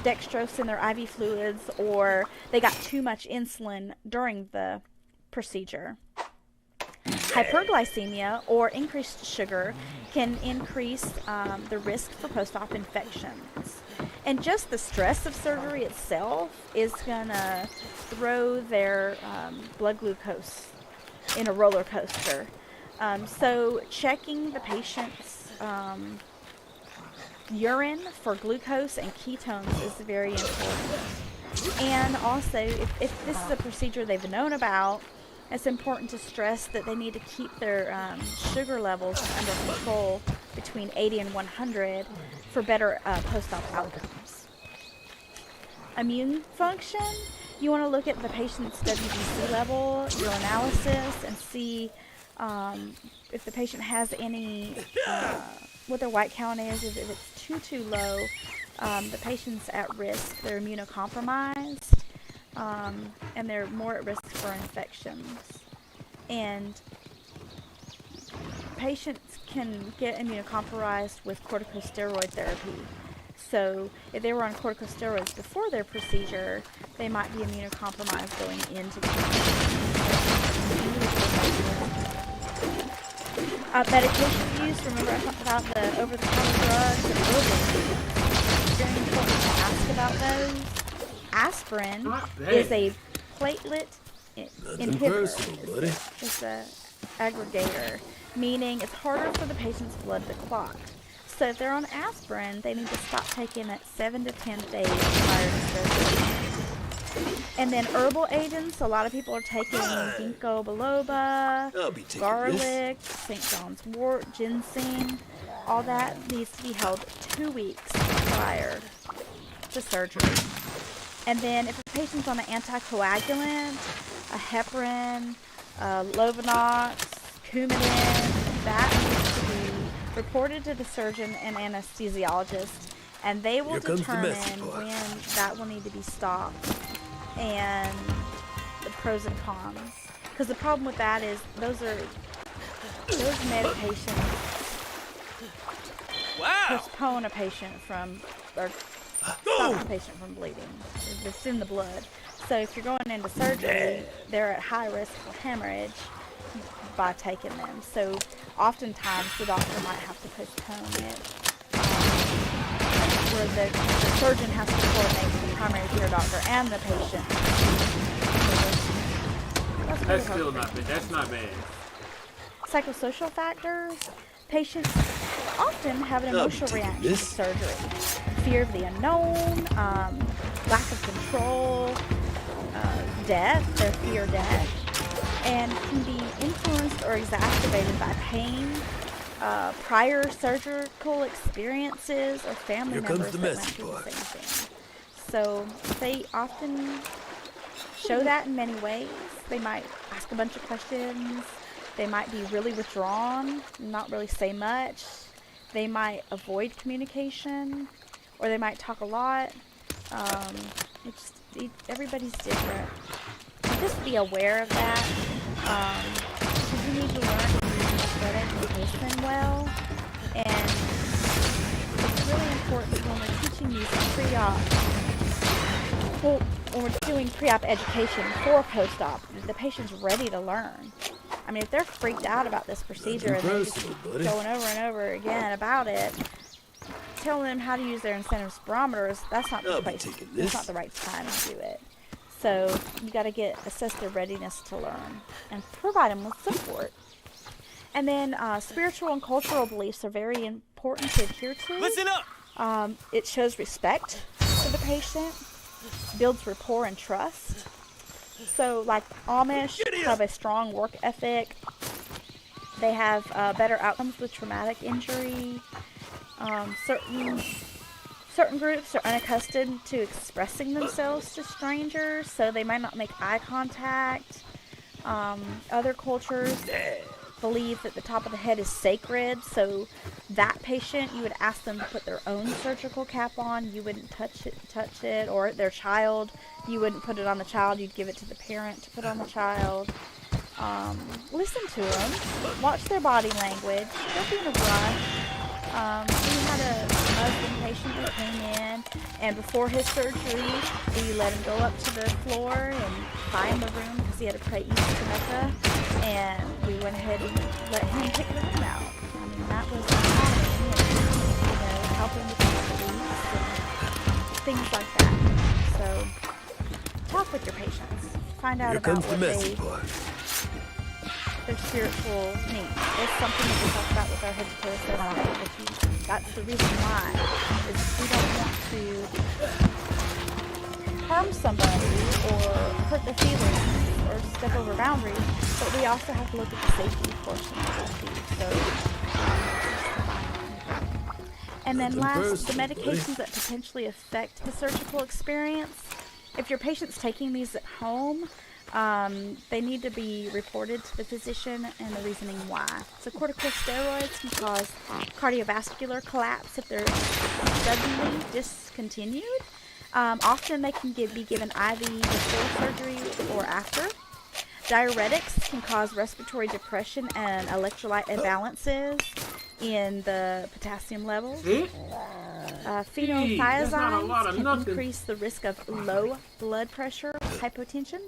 dextrose in their IV fluids or they got too much insulin during the procedure. Hyperglycemia, or increased sugar, can increase the risk for post-op infections. And just the stress of surgery itself is going to throw their blood glucose in a roller coaster. So checking the patient's urine for glucose and ketones is very important. And also, if this is a procedure they've known about, it's important to stress that they need to keep their sugar levels under control between 80 and 100 for better post-op outcomes. Immune function, you want to look at the patient's WBC level, urinalysis, and see if the patient has any, what their white count is. If it's too low, the patient's at risk. They're immunocompromised. And they're more at risk for infections. And patients can get immunocompromised with corticosteroid therapy. So if they were on corticosteroids before their procedure, they might be immunocompromised going into the procedure. Medication use, remember I talked about the over-the-counter drugs and herbal. Very important to ask about those. Aspirin is a platelet inhibitor. It's a aggregator, meaning it's harder for the patient's blood to clot. So if they're on aspirin, they need to stop taking it 7 to 10 days prior to surgery. And then herbal agents, a lot of people are taking ginkgo biloba, garlic, St. John's wort, ginseng. All that needs to be held 2 weeks prior to surgery. And then if a patient's on an anticoagulant, a heparin, Lovenox, Coumadin, that needs to be reported to the surgeon and anesthesiologist, and they will determine when that will need to be stopped and the pros and cons. Because the problem with that is those medications postpone a patient from, or stop a patient from bleeding. It's in the blood. So if you're going into surgery, they're at high risk for hemorrhage by taking them. So oftentimes the doctor might have to postpone it, where the surgeon has to coordinate with the primary care doctor and the patient.
That's still not bad. That's not bad.
Psychosocial factors. Patients often have an emotional reaction to surgery. Fear of the unknown, lack of control, death, their fear of death, and can be influenced or exacerbated by pain, prior surgical experiences, or family members that went through the same thing. So they often show that in many ways. They might ask a bunch of questions. They might be really withdrawn, not really say much. They might avoid communication, or they might talk a lot. Everybody's different. So just be aware of that. Because you need to learn to use aesthetic and listen well. And it's really important when we're teaching these pre-op, when we're doing pre-op education for post-op, the patient's ready to learn. I mean, if they're freaked out about this procedure and they're just going over and over again about it, telling them how to use their incentive spirometers, that's not the place. That's not the right time to do it. So you got to assess their readiness to learn and provide them with support. And then spiritual and cultural beliefs are very important to adhere to.
Listen up.
It shows respect for the patient, builds rapport and trust. So, like Amish have a strong work ethic. They have better outcomes with traumatic injury. Certain groups are unaccustomed to expressing themselves to strangers, so they might not make eye contact. Other cultures believe that the top of the head is sacred, so that patient, you would ask them to put their own surgical cap on. You wouldn't touch it, or their child, you wouldn't put it on the child. You'd give it to the parent to put on the child. Listen to them, watch their body language. Don't be in a rush. We had a Muslim patient that came in, and before his surgery, we let him go up to the floor and find the room because he had to pray Eid to Mecca, and we went ahead and let him pick the room out. I mean, that was helping with the beliefs and things like that. So, talk with your patients. Find out about what their spiritual needs. It's something that we talk about with our head to toe assessment. That's the reason why, is we don't want to harm somebody or hurt their feelings or step over boundaries, but we also have to look at the safety portion of that too. So, and then last, the medications that potentially affect the surgical experience. If your patient's taking these at home, they need to be reported to the physician and the reasoning why. So corticosteroids can cause cardiovascular collapse if they're suddenly discontinued. Often they can be given IV before surgery or after. Diuretics can cause respiratory depression and electrolyte imbalances in the potassium levels. Phenothiazines can increase the risk of low blood pressure, hypotension.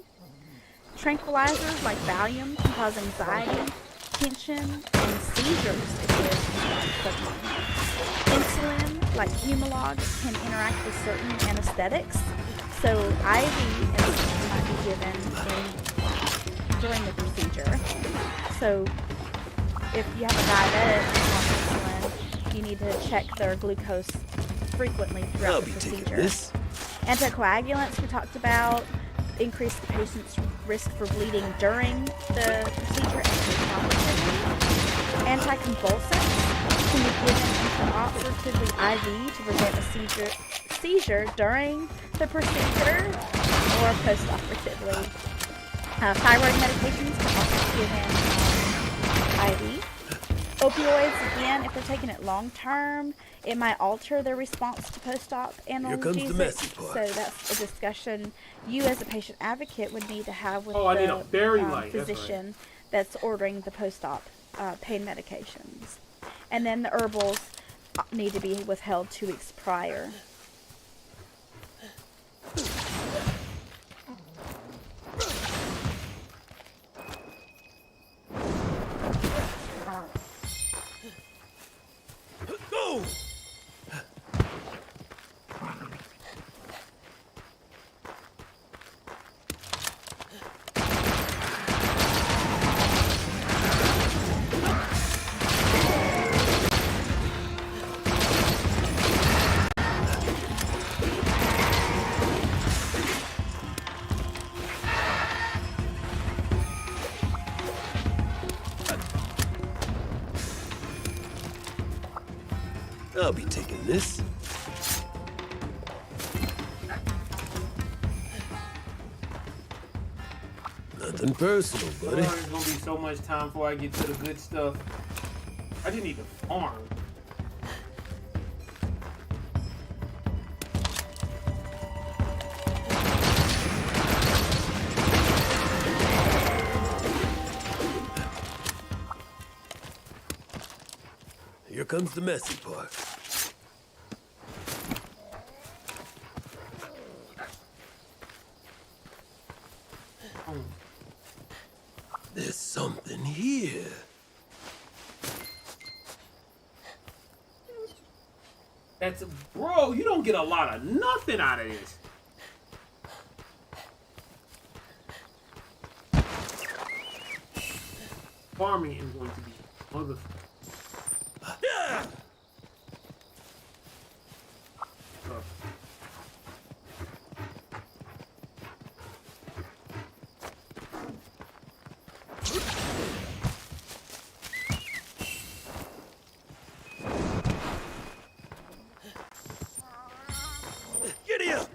Tranquilizers like Valium can cause anxiety, hypertension, and seizures if there's insulin, like Humalog, can interact with certain anesthetics. So IV insulin might be given during the procedure. So if you have a diabetic and want insulin, you need to check their glucose frequently throughout the procedure. Anticoagulants we talked about increase the patient's risk for bleeding during the procedure and postoperatively. Anticonvulsants can be given intraoperatively IV to prevent a seizure during the procedure or postoperatively. Thyroid medications can also be given IV. Opioids, again, if they're taking it long term, it might alter their response to post-op analgesics. So that's a discussion you as a patient advocate would need to have with the physician that's ordering the post-op pain medications. And then the herbals need to be withheld 2 weeks prior.
Go! I'll be taking this. Nothing personal, buddy.
There's gonna be so much time before I get to the good stuff. I just need to farm.
Here comes the messy part. There's something here.
That's, bro, you don't get a lot of nothing out of this. Farming is going to be motherfucker.
Giddy up!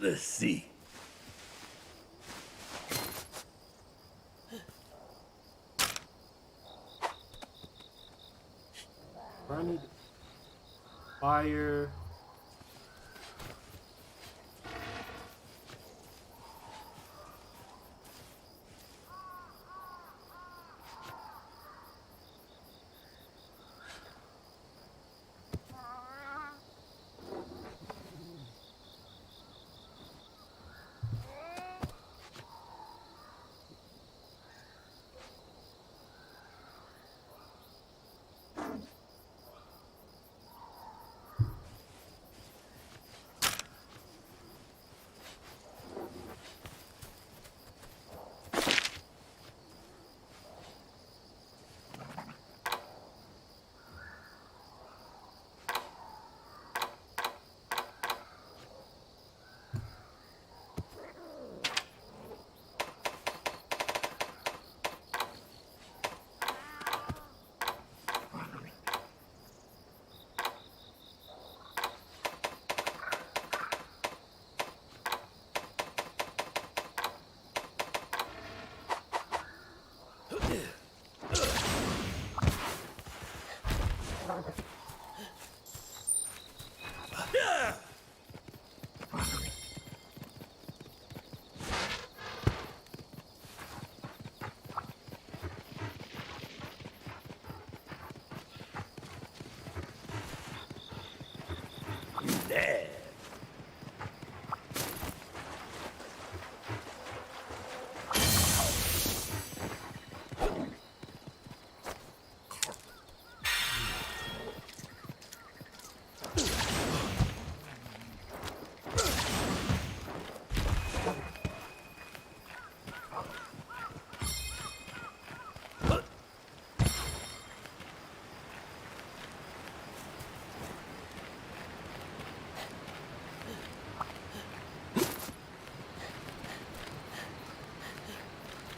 Let's see.
I need fire.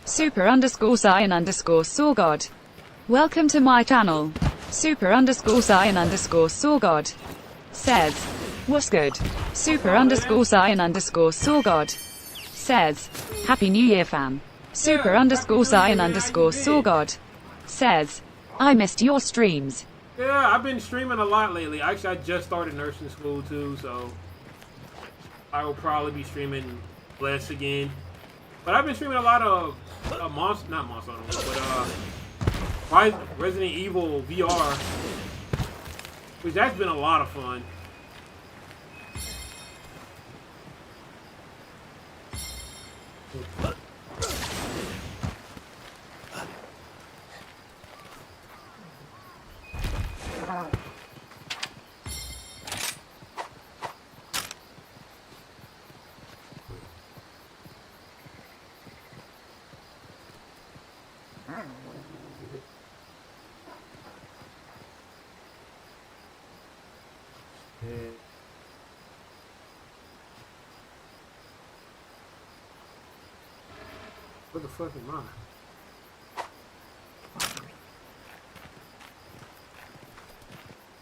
Super underscore Cyan underscore Saw God. Welcome to my channel. Super underscore Cyan underscore Saw God. Says, what's good? Super underscore Cyan underscore Saw God. Says, Happy New Year fam. Super underscore Cyan underscore Saw God. Says, I missed your streams.
Yeah, I've been streaming a lot lately. Actually, I just started nursing school too, so I will probably be streaming less again. But I've been streaming a lot of not Monster Hunter, but Resident Evil VR, which that's been a lot of fun. What the fuck am I?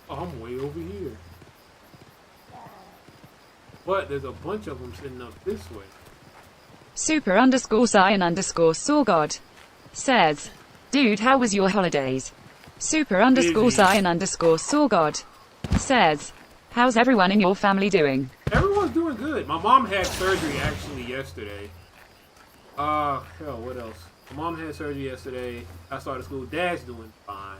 Oh, I'm way over here. But there's a bunch of them sitting up this way.
Super underscore Cyan underscore Saw God. Says, dude, how was your holidays? Super underscore Cyan underscore Saw God. Says, how's everyone in your family doing?
Everyone's doing good. My mom had surgery actually yesterday. Hell, what else? My mom had surgery yesterday. I started school. Dad's doing fine.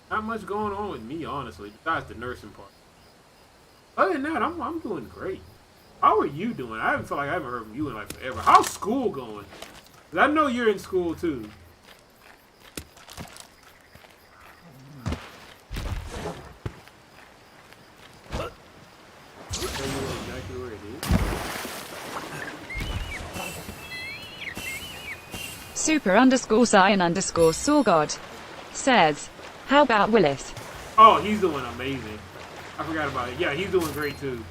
Not much going on with me, honestly, besides the nursing part. Other than that, I'm doing great. How are you doing? I haven't felt like I haven't heard from you in like forever. How's school going? 'Cause I know you're in school too. Exactly where it is.
Super underscore Cyan underscore Saw God. Says, how about Willis?
Oh, he's doing amazing. I forgot about it. Yeah, he's doing great too.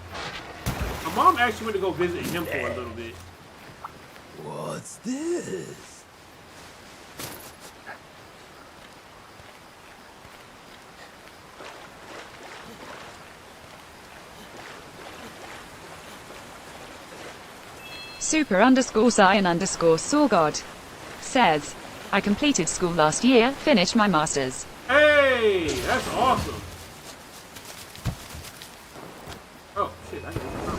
My mom actually went to go visit him for a little bit.
What's this?
Super underscore Cyan underscore Saw God. Says, I completed school last year, finished my masters.
Hey, that's awesome. Oh shit, I didn't know.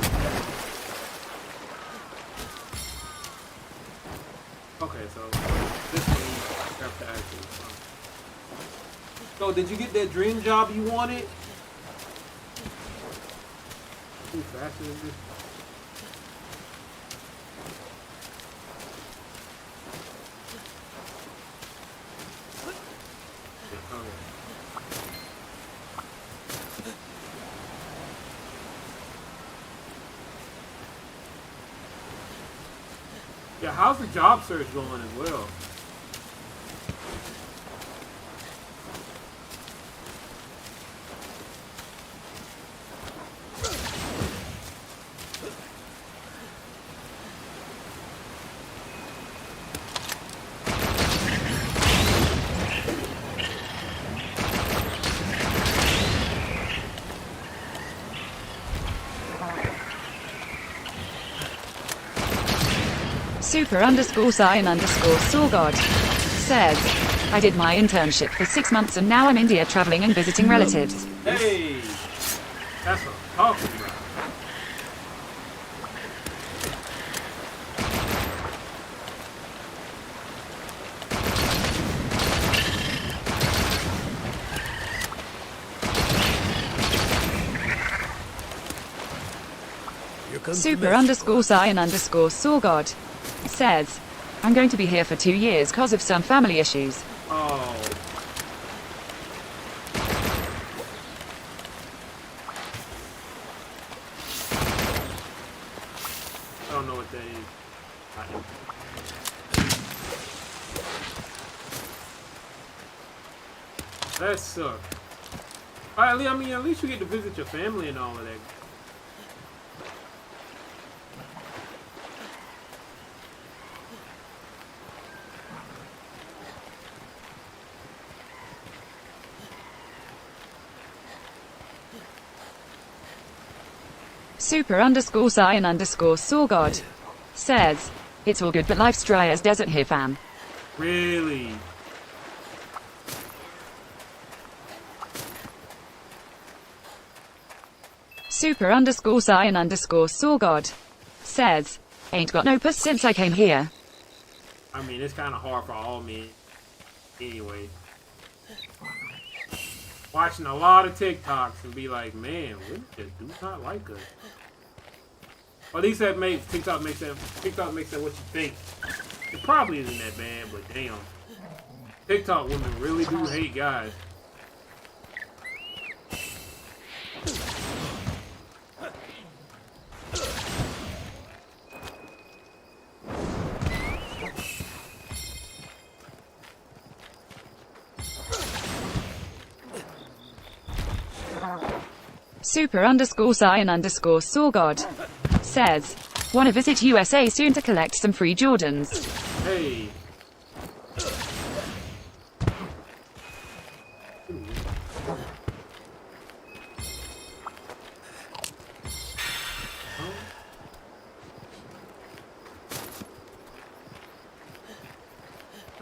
Okay, so this one you have to actually. So did you get that dream job you wanted? Too faster than this. Yeah, how's the job search going as well?
Super underscore Cyan underscore Saw God. Says, I did my internship for 6 months and now I'm India traveling and visiting relatives.
Hey, that's what I'm talking about.
Super underscore Cyan underscore Saw God. Says, I'm going to be here for 2 years cause of some family issues.
Oh. I don't know what that is. That sucks. I mean, at least you get to visit your family and all of that.
Super_Saiyan_Sawgod says, it's all good but life's dry as desert here fam.
Really?
Super_Saiyan_Sawgod says, ain't got no puss since I came here.
I mean, it's kind of hard for all men. Anyway. Watching a lot of TikToks and be like, man, women just do not like us. Or at least that makes TikTok makes that what you think. It probably isn't that bad, but damn. TikTok women really do hate guys.
Super_Saiyan_Sawgod says, wanna visit USA soon to collect some free Jordans.
Hey.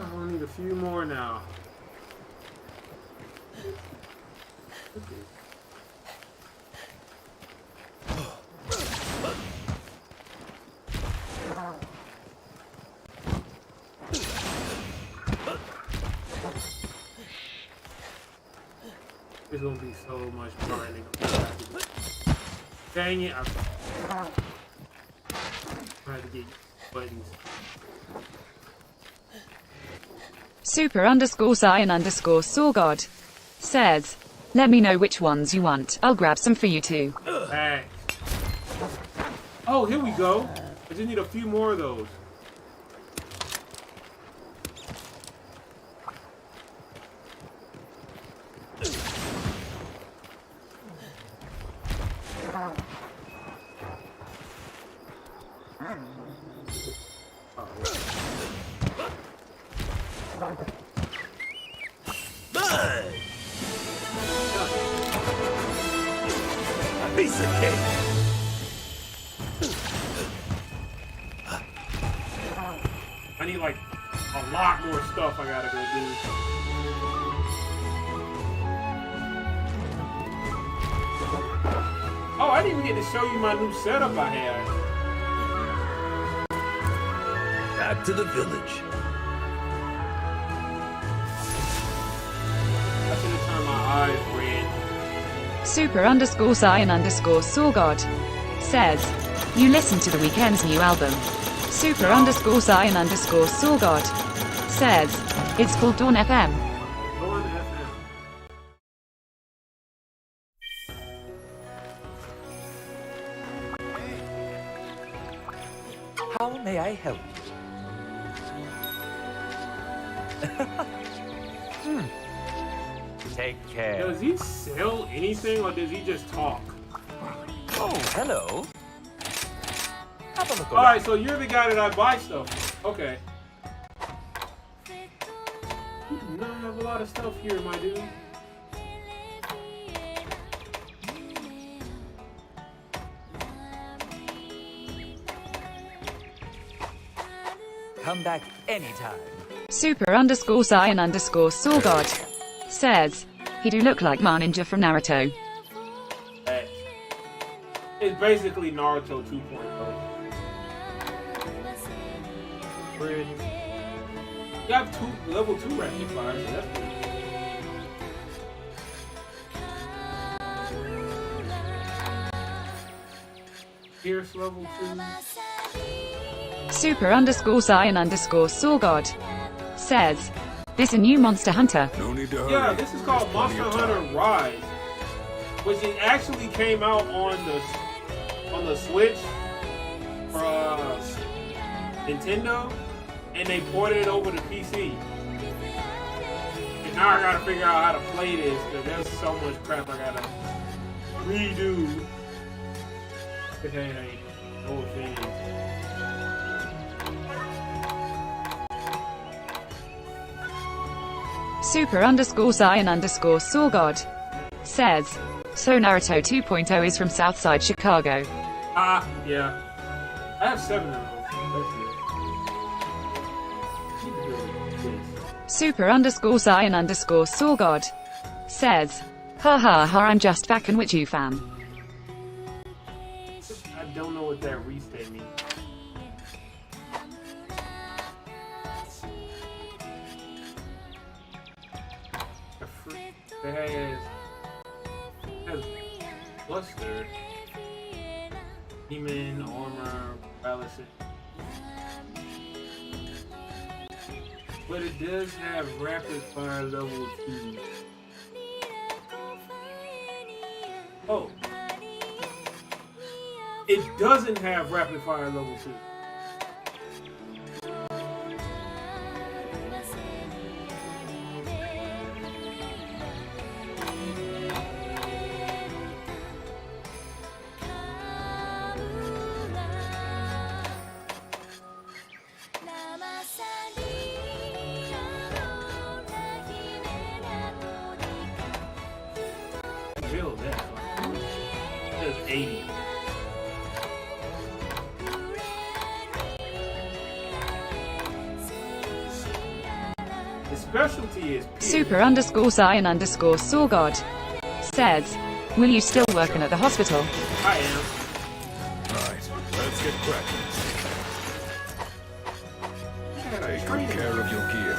I only need a few more now. It's gonna be so much grinding. Dang it! I tried to get buttons.
Super_Saiyan_Sawgod says, let me know which ones you want. I'll grab some for you too.
Hey. Oh, here we go. I just need a few more of those.
A piece of cake.
I need like a lot more stuff I gotta go do. Oh, I didn't even get to show you my new setup I had.
Back to the village.
I should have turned my eyes red.
Super_Saiyan_Sawgod says, you listen to The Weeknd's new album. Super_Saiyan_Sawgod says, it's called Dawn FM.
Dawn FM.
How may I help you? Take care.
Does he sell anything or does he just talk?
Oh, hello. Have a look around.
Alright, so you're the guy that I buy stuff from. Okay. You do not have a lot of stuff here, my dude.
Come back anytime.
Super_Saiyan_Sawgod says, he do look like Ma Ninja from Naruto.
Hey. It's basically Naruto 2.0. Pretty. You have level 2 rapid fire, so that's pretty good. Pierce level 2.
Super_Saiyan_Sawgod says, this a new Monster Hunter.
No need to hurry.
Yeah, this is called
Plenty
Monster
of time.
Hunter Rise, which it actually came out on the Switch for Nintendo, and they ported it over to PC. And Now I gotta figure out how to play this, because there's so much crap I gotta redo. Okay, no offense.
Super_Saiyan_Sawgod says, so Naruto 2.0 is from Southside Chicago.
Ah, yeah. I have 7 of those.
Super_Saiyan_Sawgod says, ha ha ha, I'm just back and with you, fam.
I don't know what that restate means. It has Buster, Demon, Armor, Paralysis. But it does have Rapid Fire level 2. Oh. It doesn't have Rapid Fire level 2. Feel that. It says 80. The specialty is
Super_Saiyan_Sawgod says, will you still working at the hospital?
I am.
Right, let's get cracking. Take good care of your gear.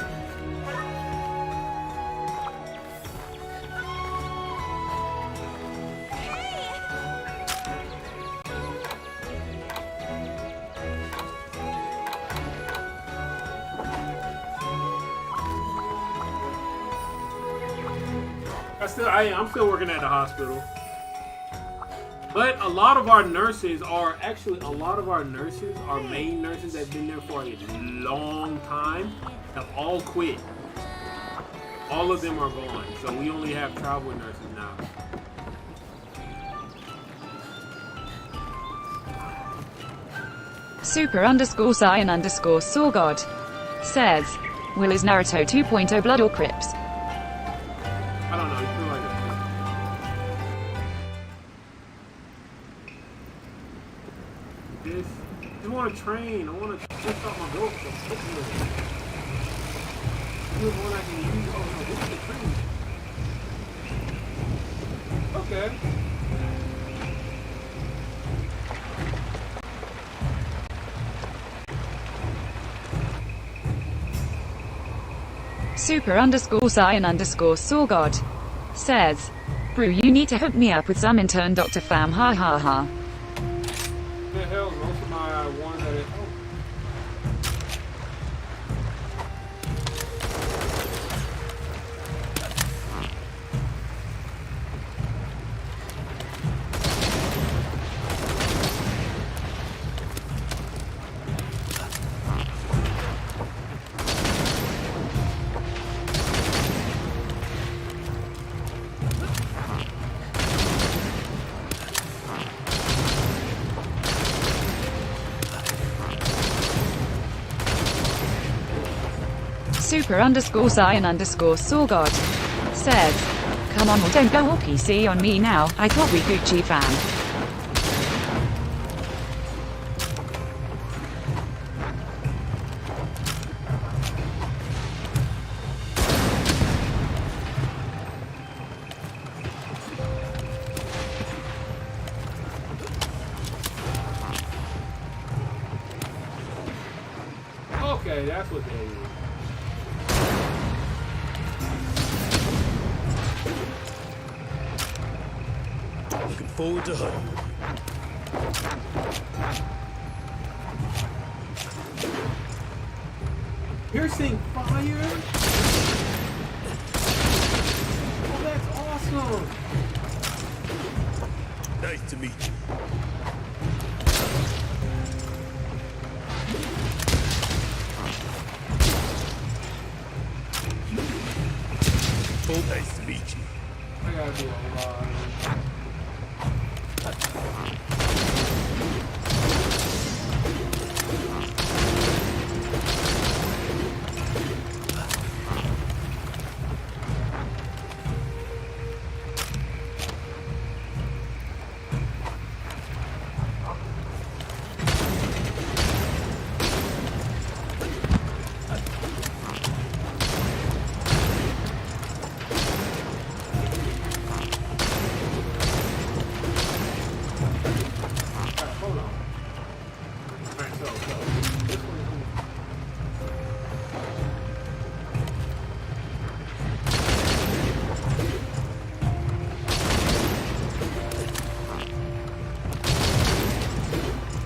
I'm still working at the hospital. But a lot of our nurses are our main nurses that have been there for a long time, have all quit. All of them are gone. So we only have travel nurses now.
Super_Saiyan_Sawgod says, will is Naruto 2.0 Blood or Crips?
I don't know. You feel like this. I want to train. I want to test out my belt. I one I can use. Oh no, this is the train. Okay.
Super_Saiyan_Sawgod says, Brew, you need to hook me up with some intern Dr. Fam, ha ha ha.
The hell, most of my ones that it.
Super_Saiyan_Sawgod says, come on, well, don't go all PC on me now. I thought we Gucci fam.
Okay, that's what they do.
Looking forward to hunting.
Piercing fire? Oh, that's awesome.
Nice to meet you. Nice to meet you.
I gotta do a lot.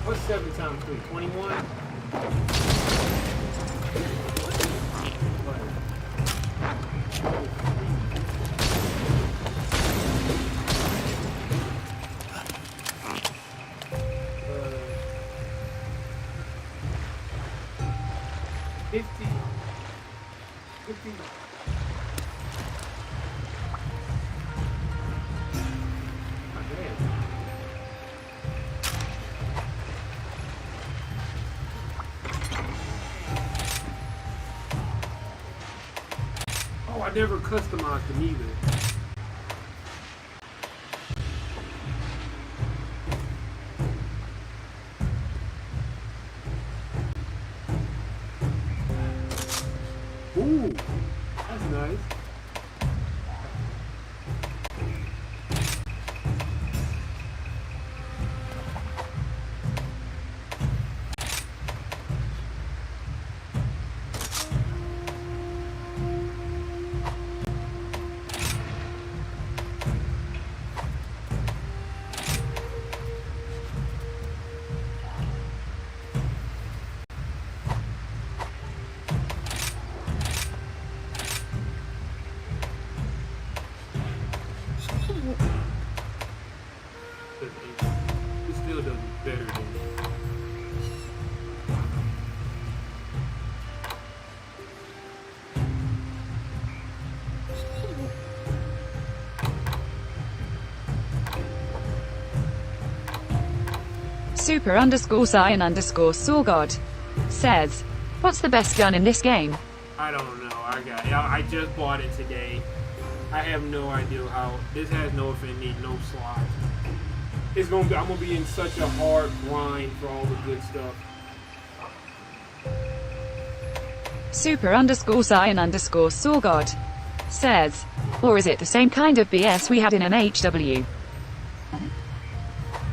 What's 7 times 3? 21? I never customized them either. Ooh, that's nice. It still does better than
Super_Saiyan_Sawgod says, what's the best gun in this game?
I don't know. I just bought it today. I have no idea how. This has no affinity, no slots. It's gonna be. I'm gonna be in such a hard grind for all the good stuff.
Super_Saiyan_Sawgod says, or is it the same kind of BS we had in MHW?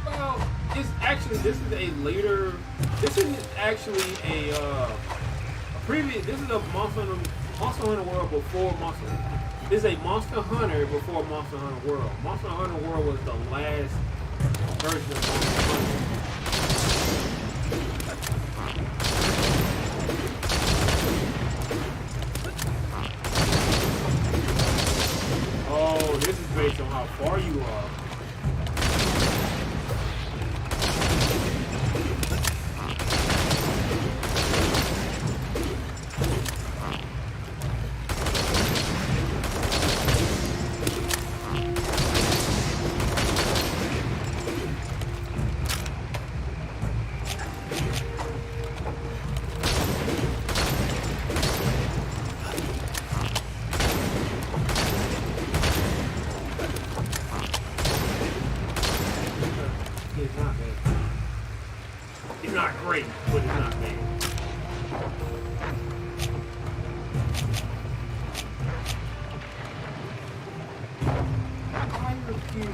Well, it's actually. This is a later. This is actually a previous. This is a Monster Hunter World before Monster. This is a Monster Hunter before Monster Hunter World. Monster Hunter World was the last version of Monster Hunter. Oh, this is based on how far you are. It's not great, but it's not bad. I refuse.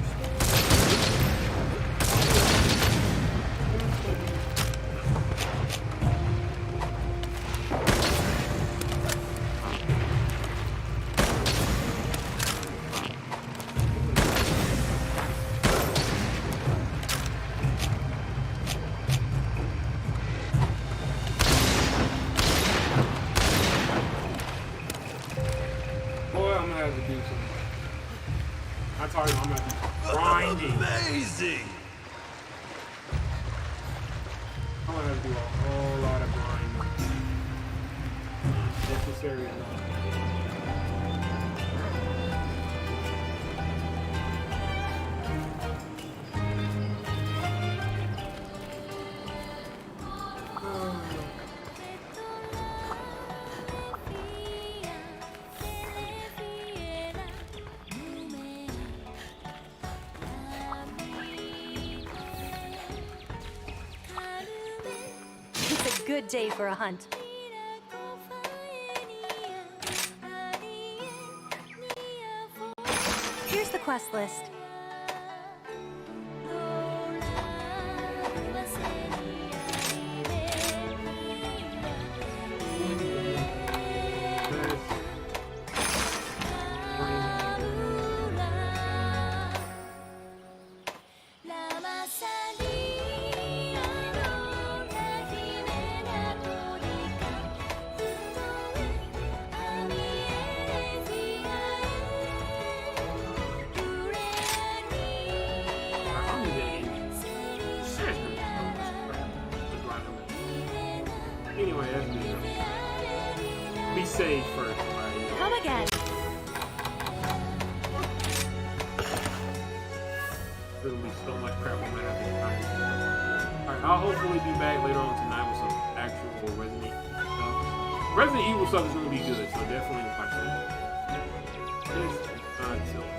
I told you I'm gonna be grinding.
Amazing!
I'm gonna have to do a whole lot of grinding. Necessary enough.
good day for a hunt. Here's the quest list.
Anyway, that's me. Be safe first. Right?
Come again.
There'll be so much crap on my have. Alright, I'll hopefully be back later on tonight with some actual Resident Evil stuff. Resident Evil stuff is going to be good, so definitely watch that.